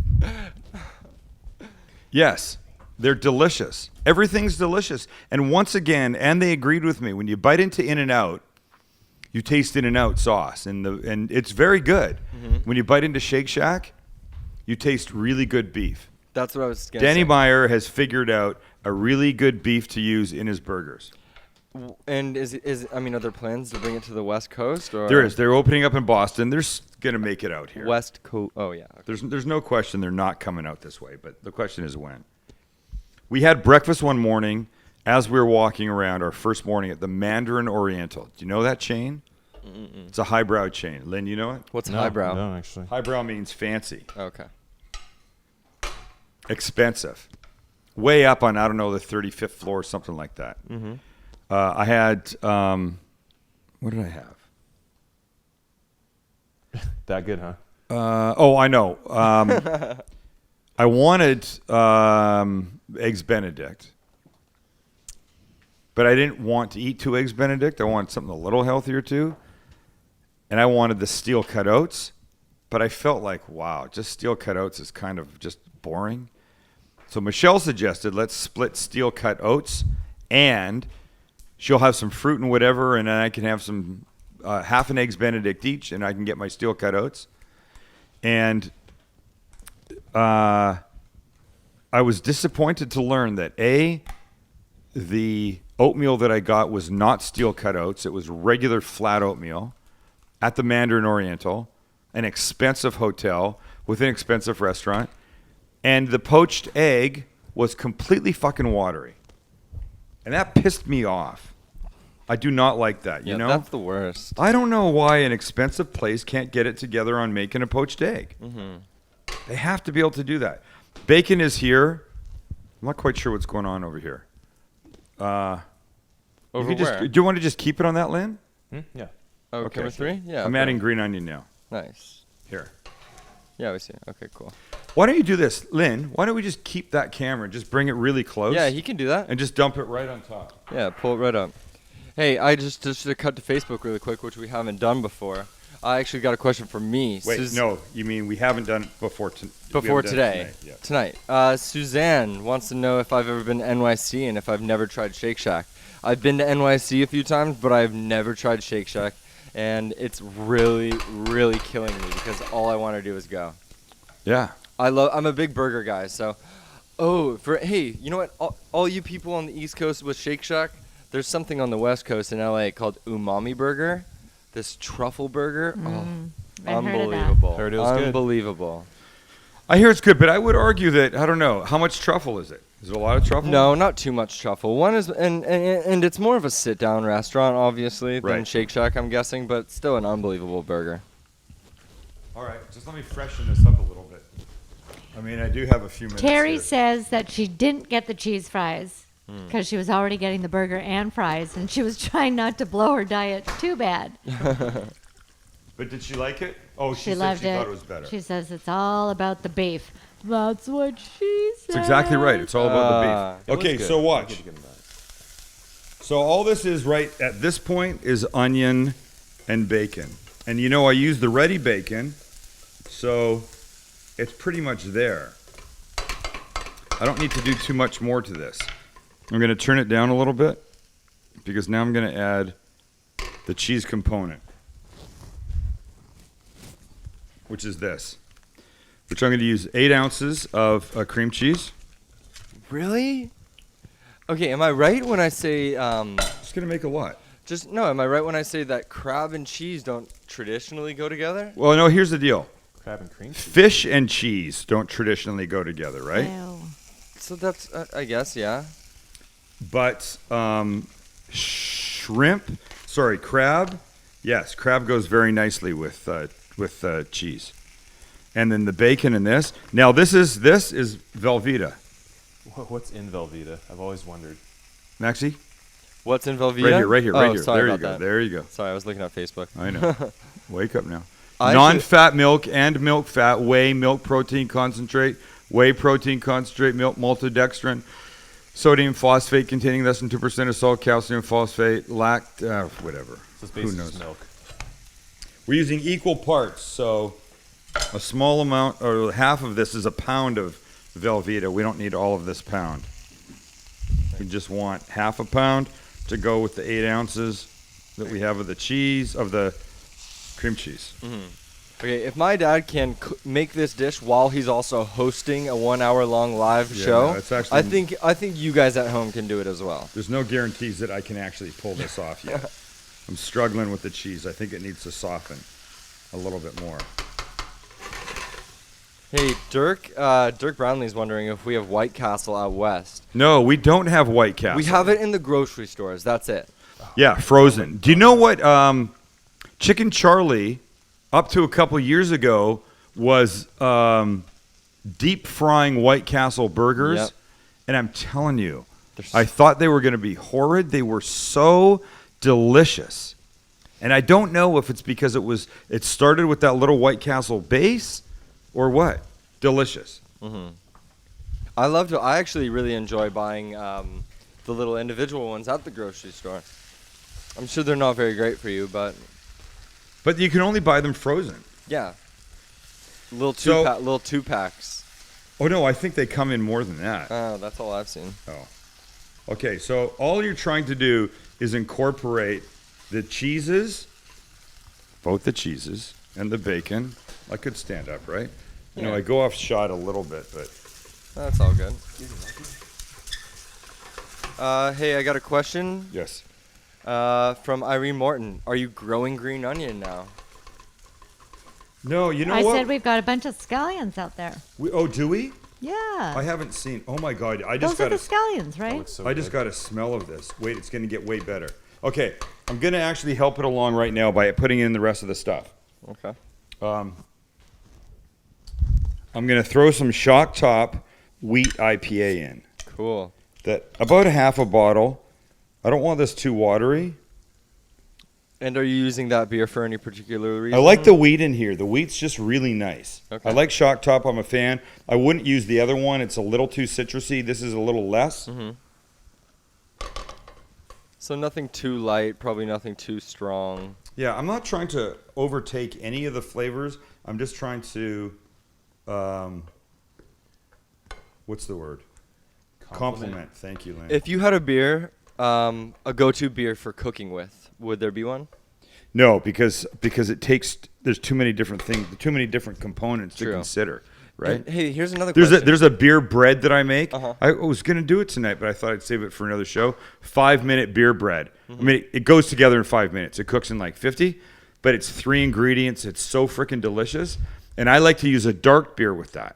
Yes, they're delicious. Everything's delicious. And once again, and they agreed with me, when you bite into In-N-Out, you taste In-N-Out sauce, and it's very good. When you bite into Shake Shack, you taste really good beef. That's what I was going to say. Danny Meyer has figured out a really good beef to use in his burgers. And are there plans to bring it to the West Coast? Or There is. They're opening up in Boston. They're going to make it out here. West Coast. Oh, yeah. Okay. There's no question they're not coming out this way, but the question is when. We had breakfast one morning as we were walking around our first morning at the Mandarin Oriental. Do you know that chain? It's a highbrow chain. Lynn, you know it? What's No, highbrow? No, actually. Highbrow means fancy, Okay. expensive. Way up on, I don't know, the 35th floor or something like that. I had, what did I have? That good, huh? I know. I wanted Eggs Benedict, but I didn't want to eat 2 Eggs Benedict. I wanted something a little healthier too. And I wanted the steel cut oats, but I felt like, wow, just steel cut oats is kind of just boring. So Michelle suggested let's split steel cut oats, and she'll have some fruit and whatever, and then I can have some half an Eggs Benedict each, and I can get my steel cut oats. And I was disappointed to learn that the oatmeal that I got was not steel cut oats. It was regular flat oatmeal at the Mandarin Oriental, an expensive hotel with an expensive restaurant. And the poached egg was completely fucking watery. And that pissed me off. I do not like that, you know? That's the worst. I don't know why an expensive place can't get it together on making a poached egg. They have to be able to do that. Bacon is here. I'm not quite sure what's going on over here. Over You could where? do you want to just keep it on that, Lynn? Yeah. Oh, Okay. camera 3? Yeah. I'm okay. adding green onion now. Nice. Here. Yeah, we see. Okay, cool. Why don't you do this, Lynn? Why don't we just keep that camera and just bring it really close? Yeah, he can do that. and just dump it right on top. Yeah, pull it right up. Hey, I just to cut to Facebook really quick, which we haven't done before. I actually got a question for me. Wait, no, you mean we haven't done it before we Before haven't done it today. tonight. Tonight. Suzanne wants to know if I've ever been to NYC and if I've never tried Shake Shack. I've been to NYC a few times, but I've never tried Shake Shack. and it's really, really killing me because all I want to do is go. Yeah. I'm a big burger guy, so. Hey, you know what? All you people on the East Coast with Shake Shack, there's something on the West Coast in LA called Umami Burger. This truffle burger. I've heard of that. Unbelievable. Heard it was good. Unbelievable. I hear it's good, but I would argue that, I don't know, how much truffle is it? Is it a lot of truffle? No, not too much truffle. One is, and it's more of a sit-down restaurant, obviously, than Right. Shake Shack, I'm guessing, but still an unbelievable burger. All right, just let me freshen this up a little bit. I mean, I do have a few minutes Terry here. says that she didn't get the cheese fries because she was already getting the burger and fries, and she was trying not to blow her diet too bad. But did she like it? Oh, She said loved she it. thought it was better. She says it's all about the beef. That's what she said. That's exactly right. It's all about the it beef. was Okay, good. so I'll watch. give him that. So all this is right at this point is onion and bacon. And you know I use the ready bacon, so it's pretty much there. I don't need to do too much more to this. I'm going to turn it down a little bit because now I'm going to add the cheese component, which is this, which I'm going to use 8 ounces of cream cheese. Really? Okay, am I right when I say, It's going to make a lot. am I right when I say that crab and cheese don't traditionally go together? Well, no, here's the deal. Crab and cream cheese. Fish and cheese don't traditionally go together, right? Ew. So that's, I guess, yeah. But crab, yes, crab goes very nicely with cheese. And then the bacon in this. Now this is Velveeta. What's in Velveeta? I've always wondered. Maxie? What's in Velveeta? Right here. Sorry There you about go. that. There you go. Sorry, I was looking at Facebook. I know. Wake up now. I Non-fat milk and milk fat, whey, milk protein concentrate, whey protein concentrate, milk maltodextrin, sodium phosphate containing less than 2% of salt, calcium phosphate, whatever. So it's Who basically knows? just milk. We're using equal parts, so a small amount, or half of this is a pound of Velveeta. We don't need all of this pound. We just want half a pound to go with the 8 ounces that we have of the cheese, of the cream cheese. Okay, if my dad can make this dish while he's also hosting a 1 hour long live Yeah, show, no, it's actually- I think you guys at home can do it as well. There's no guarantees that I can actually pull this off yet. I'm struggling with the cheese. I think it needs to soften a little bit more. Hey, Dirk Brownlee's wondering if we have White Castle out west. No, we don't have White Castle. We have it in the grocery stores. That's it. Yeah, frozen. Do you know what Chicken Charlie, up to a couple years ago, was deep frying White Castle burgers? Yep. And I'm telling you, They're I thought they were going to be horrid. They were so delicious. And I don't know if it's because it started with that little White Castle base or what. Delicious. I actually really enjoy buying the little individual ones at the grocery store. I'm sure they're not very great for you, but But you can only buy them frozen. yeah. Little So- two packs. Oh, no, I think they come in more than that. Oh, that's all I've seen. Oh. Okay, so all you're trying to do is incorporate the cheeses, both the cheeses and the bacon. I could stand up, right? You know, Yeah. I go off shot a little bit, but That's all good. Hey, I got a question yes. from Irene Morton. Are you growing green onion now? No, you know I what? said we've got a bunch of scallions out there. Do we? Yeah. I haven't seen. Oh my God! I Those just are got the scallions, That right? looks so I just good. got a smell of this. Wait, it's going to get way better. Okay, I'm going to actually help it along right now by putting in the rest of the stuff. Okay. I'm going to throw some Shock Top wheat IPA in. Cool. That about a half a bottle. I don't want this too watery. And are you using that beer for any particular reason? I like the wheat in here. The wheat's just really nice. Okay. I like Shock Top. I'm a fan. I wouldn't use the other one. It's a little too citrusy. This is a little less. So nothing too light, probably nothing too strong. Yeah, I'm not trying to overtake any of the flavors. I'm just trying to, what's the word? Compliment. Thank you, Lynn. If you had a beer, a go-to beer for cooking with, would there be one? No, because it takes. There's too many different things, too many different components to True. consider. Right. And, hey, here's another There's question. there's a beer bread that I make. Uh-huh. I was gonna do it tonight, but I thought I'd save it for another show. 5-minute beer bread. I mean, it goes together in 5 minutes. It cooks in like 50, but it's 3 ingredients. It's so freaking delicious, and I like to use a dark beer with that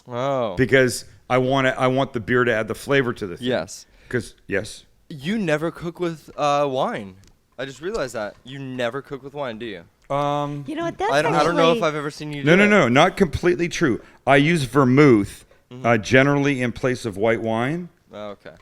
Oh. because I want the beer to add the flavor to the thing. Yes. Because yes. You never cook with wine. I just realized that. You never cook with wine, do you? You know what? That's I don't know if actually- I've ever seen you do No, not completely true. I use vermouth generally in place of white wine. Oh, okay.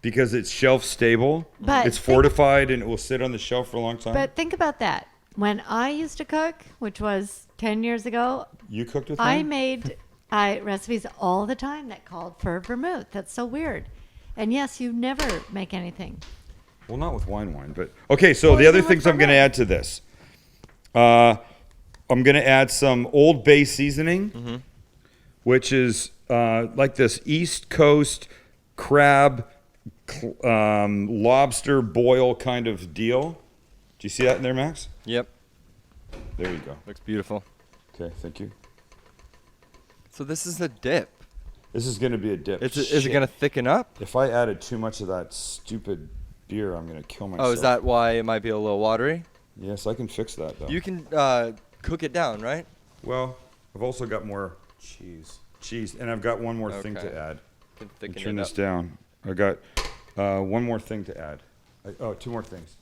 Because it's shelf stable, But it's think- fortified, and it will sit on the shelf for a long time. But think about that. When I used to cook, which was 10 years ago, You cooked with I wine? made recipes all the time that called for vermouth. That's so weird. And yes, you never make anything. Well, not with wine, but okay. So Well, the you other do it things for I'm going to me. add to this, I'm going to add some Old Bay seasoning, which is like this East Coast crab, lobster boil kind of deal. Do you see that in there, Max? Yep. There you go. Looks beautiful. Okay, thank you. So this is a dip. This is going to be a dip. Is it Shit. going to thicken up? If I added too much of that stupid beer, I'm going to kill myself. Oh, is that why it might be a little watery? Yes, I can fix that, though. You can cook it down, right? Well, I've also got more cheese, and I've got one more thing Okay. to add. Can Let me thicken turn it this up. down. I got one more thing to add. Two more things.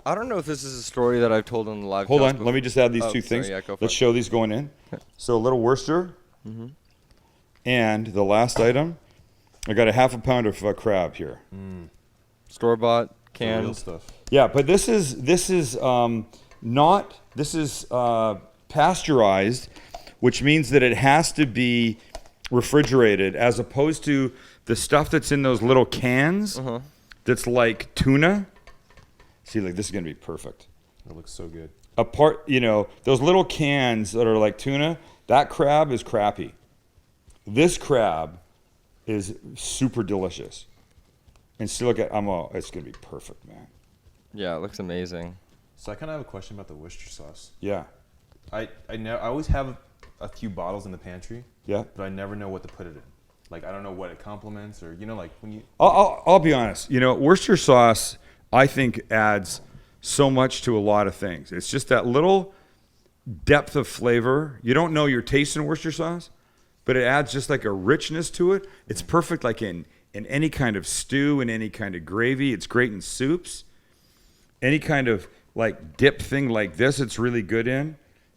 I don't know if this is a story that I've told on the live. Hold cast on, let me just add these Oh, two sorry, things. yeah, go for Let's it. show these going in. So a little Worcester, and the last item, I got a half a pound of crab here. Store bought The real canned. stuff. Yeah, but this is pasteurized, which means that it has to be refrigerated, as opposed to the stuff that's in those little cans. That's like tuna. See, like this is gonna be perfect. It looks so good. Those little cans that are like tuna. That crab is crappy. This crab is super delicious. And still, look at it's gonna be perfect, man. Yeah, it looks amazing. So I kind of have a question about the Worcester sauce. Yeah, I always have a few bottles in the pantry, yeah. but I never know what to put it in. Like I don't know what it complements, or like when you. I'll be honest. Worcester sauce, I think, adds so much to a lot of things. It's just that little depth of flavor. You don't know you're tasting Worcester sauce, but it adds just like a richness to it. It's perfect, like in any kind of stew, in any kind of gravy. It's great in soups. Any kind of like dip thing like this, it's really good in.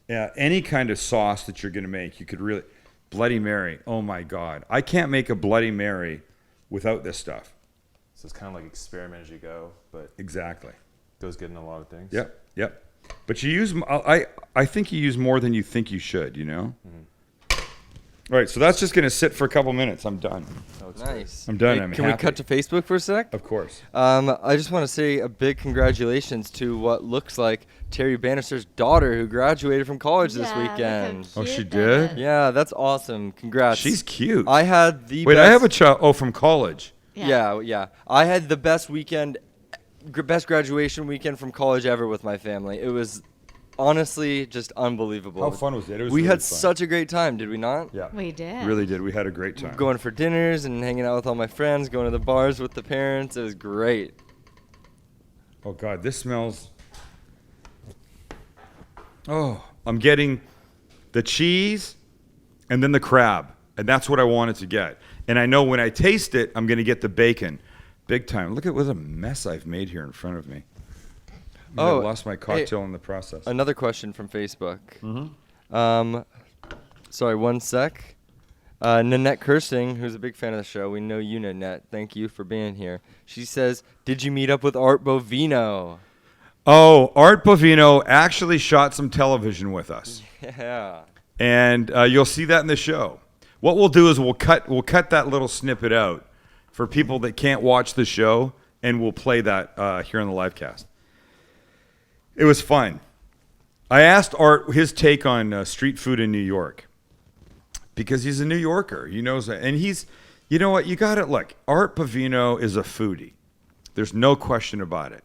Any kind of sauce that you're going to make, you could really. Bloody Mary. Oh my God. I can't make a Bloody Mary without this stuff. So it's kind of like experiment as you go, but Exactly. goes good in a lot of things. Yep. But you use, I think you use more than you think you should, All right, so that's just going to sit for a couple minutes. I'm done. Oh, it's great. Nice. I'm done. Hey, I'm can we happy. cut to Facebook for a sec? Of course. I just want to say a big congratulations to what looks like Terry Bannister's daughter, who graduated from college this Yeah, look how weekend. Oh, cute she that did? is. Yeah, that's awesome. Congrats. She's cute. I had the Wait, best, I have a child. Oh, from college. Yeah. I had the best best graduation weekend from college ever with my family. It was honestly just unbelievable. How fun was it? It was we really had fun. such a great time, did we not? Yeah. We did. Really did. We had a great time. Going for dinners and hanging out with all my friends, going to the bars with the parents. It was great. Oh God, this smells. Oh, I'm getting the cheese and then the crab, and that's what I wanted to get. And I know when I taste it, I'm going to get the bacon, big time. Look at what a mess I've made here in front of me. I Oh, lost my cocktail in the process. Another question from Facebook. Sorry, one sec. Nanette Kirsting, who's a big fan of the show. We know you, Nanette. Thank you for being here. She says, did you meet up with Art Bovino? Oh, Art Bovino actually shot some television with us, Yeah. and you'll see that in the show. What we'll do is we'll cut that little snippet out for people that can't watch the show, and we'll play that here on the live cast. It was fun. I asked Art his take on street food in New York because he's a New Yorker. He knows that, and he's, you know what? You got it. Look, Art Bovino is a foodie. There's no question about it.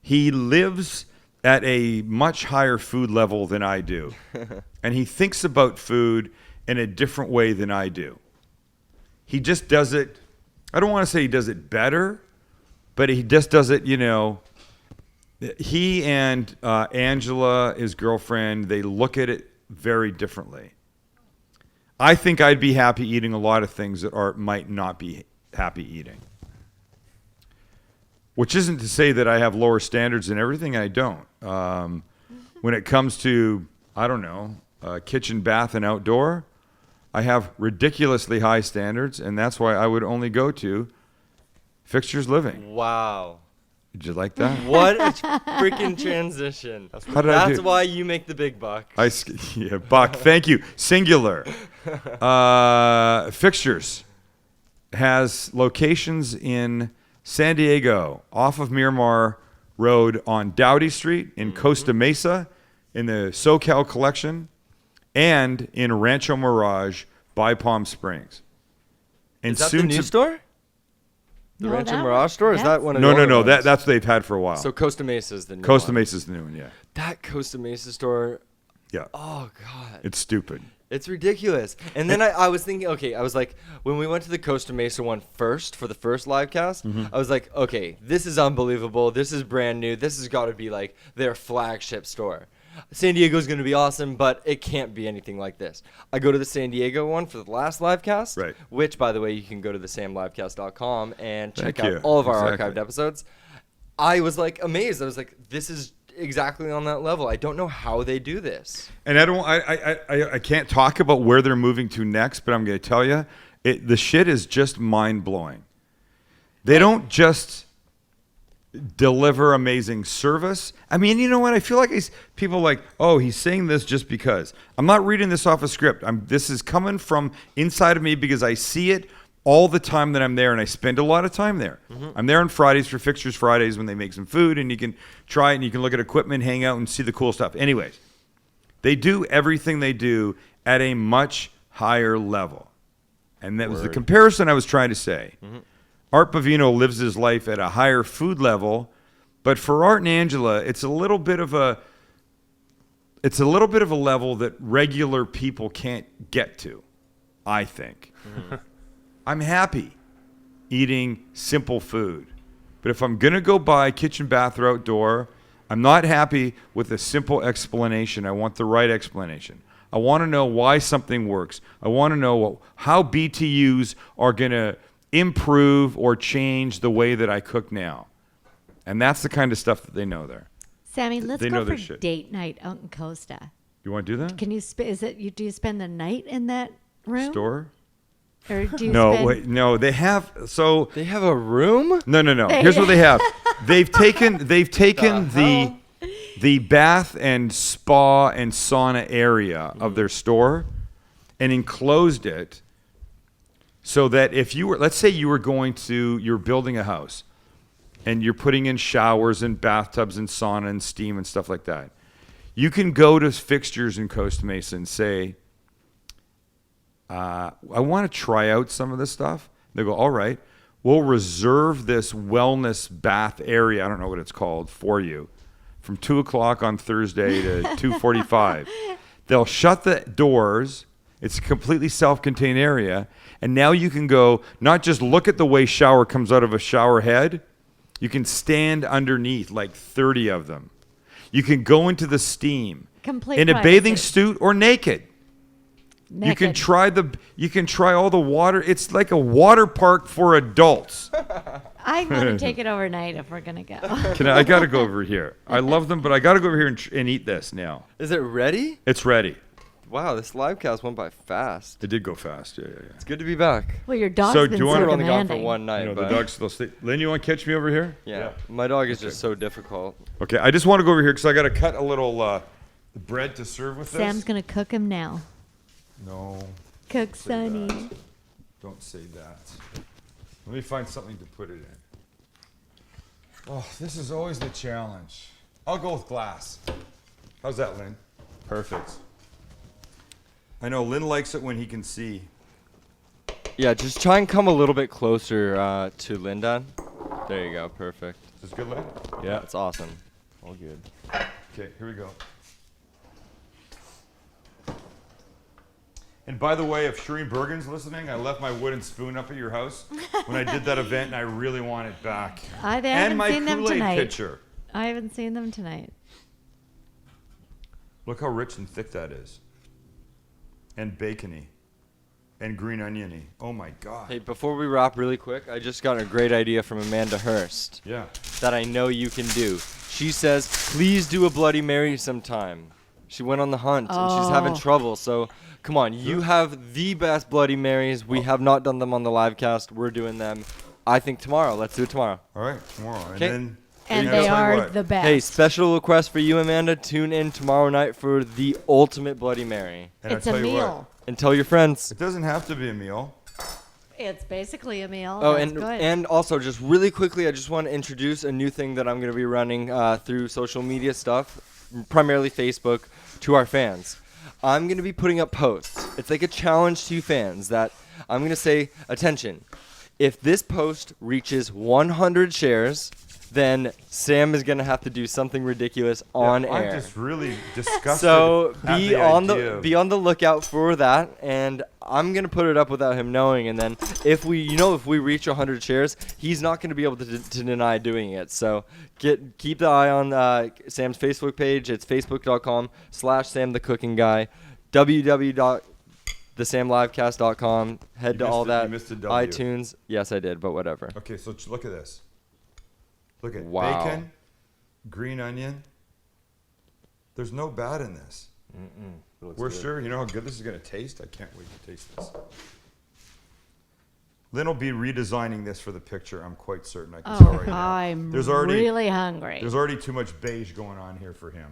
He lives at a much higher food level than I do. And he thinks about food in a different way than I do. He just does it, I don't want to say he does it better, but he just does it, you know. He and Angela, his girlfriend, they look at it very differently. I think I'd be happy eating a lot of things that Art might not be happy eating. Which isn't to say that I have lower standards in everything. I don't. When it comes to, I don't know, kitchen, bath, and outdoor, I have ridiculously high standards, and that's why I would only go to Fixtures Living. Wow. Did you like that? What a freaking transition. How did I That's do? why you make the big bucks. Yeah, Buck, thank you. Singular. Fixtures has locations in San Diego, off of Miramar Road on Dowdy Street, in Costa Mesa, in the SoCal Collection, and in Rancho Mirage by Palm Springs. And Is that the new store? The No, Rancho that Mirage one- store? Is that that's- one of No, the no, older no. ones? That's what they've had for a while. So Costa Mesa is the new Costa one. Mesa's the new one, yeah. That Costa Mesa store, Yeah. oh, God. It's stupid. It's ridiculous. And then I was thinking, okay, I was like, when we went to the Costa Mesa one first for the first live cast, I was like, okay, this is unbelievable. This is brand new. This has got to be like their flagship store. San Diego's going to be awesome, but it can't be anything like this. I go to the San Diego one for the last live cast, Right. which, by the way, you can go to thesamlivecast.com and check Thank you. out all of our Exactly. archived episodes. I was like amazed. I was like, this is exactly on that level. I don't know how they do this. And I can't talk about where they're moving to next, but I'm going to tell you, the shit is just mind-blowing. They don't just deliver amazing service. I mean, you know what? I feel like people are like, oh, he's saying this just because. I'm not reading this off a script. This is coming from inside of me because I see it all the time that I'm there, and I spend a lot of time there. I'm there on Fridays for Fixtures Fridays when they make some food, and you can try it, and you can look at equipment, hang out, and see the cool stuff. Anyways, they do everything they do at a much higher level. And that was the comparison I was trying to say. Art Bavino lives his life at a higher food level, but for Art and Angela, it's a little bit of a level that regular people can't get to, I think. I'm happy eating simple food. But if I'm going to go buy kitchen, bath, or outdoor, I'm not happy with a simple explanation. I want the right explanation. I want to know why something works. I want to know how BTUs are going to improve or change the way that I cook now. And that's the kind of stuff that they know there. Sammy, let's They know go their for shit. date night out in Costa. You want to do that? Can you? Do you spend the night in that room? Store? Or do you No, spend, wait, no. They have They have a room? No. Here's what they have. They've taken the bath and spa and sauna area of their store and enclosed it so that if you were, let's say you're building a house and you're putting in showers and bathtubs and sauna and steam and stuff like that. You can go to Fixtures in Costa Mesa and say, I want to try out some of this stuff. They go, all right, we'll reserve this wellness bath area, I don't know what it's called, for you from 2 o'clock on Thursday to 2:45. They'll shut the doors. It's a completely self-contained area. And now you can go, not just look at the way shower comes out of a shower head. You can stand underneath, like 30 of them. You can go into the steam Complete in a bathing privacy. suit or naked. You can try all the water. It's like a water park for adults. I want to take it overnight if we're gonna go. I got to go over here. I love them, but I got to go over here and eat this now. Is it ready? It's ready. Wow, this live cast went by fast. It did go fast. Yeah. It's good to be back. Well, your dog's So, been do you so wanna- We're only gone for demanding. one night, You know, the but dog's still Lynn, you want to catch me over here? yeah, my dog is just so difficult. Okay, I just want to go over here because I got to cut a little bread to serve with this. Sam's gonna cook him now. No, Cook say Sonny. that. Don't say that. Let me find something to put it in. Oh, this is always the challenge. I'll go with glass. How's that, Lynn? Perfect. I know Lynn likes it when he can see. Yeah, just try and come a little bit closer to Linda. There you go, perfect. Is this good, Lynn? Yeah, it's awesome. All good. Okay, here we go. And by the way, if Shireen Bergen's listening, I left my wooden spoon up at your house when I did that event, and I really want it back. I and haven't my seen them Kool-Aid tonight. pitcher. I haven't seen them tonight. Look how rich and thick that is. And bacony. And green oniony. Oh my God. Hey, before we wrap really quick, I just got a great idea from Amanda Hurst Yeah. that I know you can do. She says, please do a Bloody Mary sometime. She went on the hunt and she's having Oh. trouble. So, come on, you have the best Bloody Marys. We have not done them on the live cast. We're doing them, I think, tomorrow. Let's do it tomorrow. All right, tomorrow. And 'Kay. then. And I'll they tell you are what. the best. Hey, special request for you, Amanda. Tune in tomorrow night for the ultimate Bloody Mary. And I'll It's a tell you what, meal. And tell your friends. it doesn't have to be a meal. It's basically a meal. Oh, That's and good. and also, just really quickly, I just want to introduce a new thing that I'm going to be running through social media stuff, primarily Facebook, to our fans. I'm going to be putting up posts. It's like a challenge to you fans that I'm going to say, attention, if this post reaches 100 shares, then Sam is going to have to do something ridiculous on Yeah, air. I'm just really disgusted. So at be the on idea of- be on the lookout for that, and I'm gonna put it up without him knowing. And then if we reach 100 shares, he's not gonna be able to deny doing it. So keep the eye on Sam's Facebook page. It's facebook.com/Sam the Cooking Guy, www.thesamlivecast.com. Head to You all missed it- that. you missed a W. iTunes. Yes, I did, but whatever. Okay, so look at this. Look at Wow. bacon, green onion. There's no bad in this. It looks We're good. sure. You know how good this is going to taste? I can't wait to taste this. Lynn will be redesigning this for the picture. I'm quite certain. I can tell Oh, right now. I'm There's already really hungry. There's already too much beige going on here for him.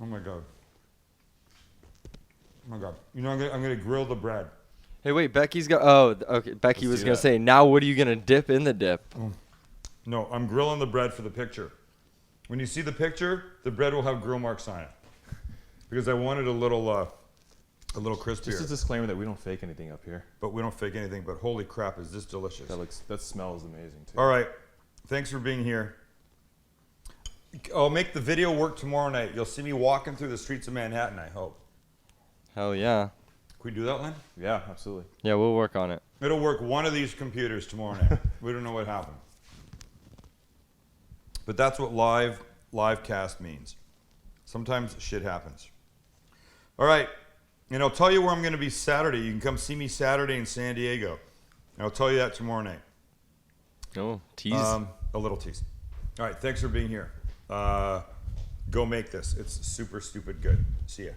Oh my God. Oh my God. You know, I'm gonna grill the bread. Hey, wait, Becky's got. Oh, okay. Becky Let's was do gonna that. say, now what are you gonna dip in the dip? No, I'm grilling the bread for the picture. When you see the picture, the bread will have grill marks on it. Because I wanted a little crispier. Just a disclaimer that we don't fake anything up here. But we don't fake anything, but holy crap, is this delicious. That smells amazing too. All right. Thanks for being here. I'll make the video work tomorrow night. You'll see me walking through the streets of Manhattan, I hope. Hell yeah. Can we do that, Lynn? Yeah, absolutely. Yeah, we'll work on it. It'll work one of these computers tomorrow night. We don't know what happened. But that's what live cast means. Sometimes shit happens. All right. And I'll tell you where I'm going to be Saturday. You can come see me Saturday in San Diego. And I'll tell you that tomorrow night. Oh, tease. A little tease. All right. Thanks for being here. Go make this. It's super stupid good. See ya.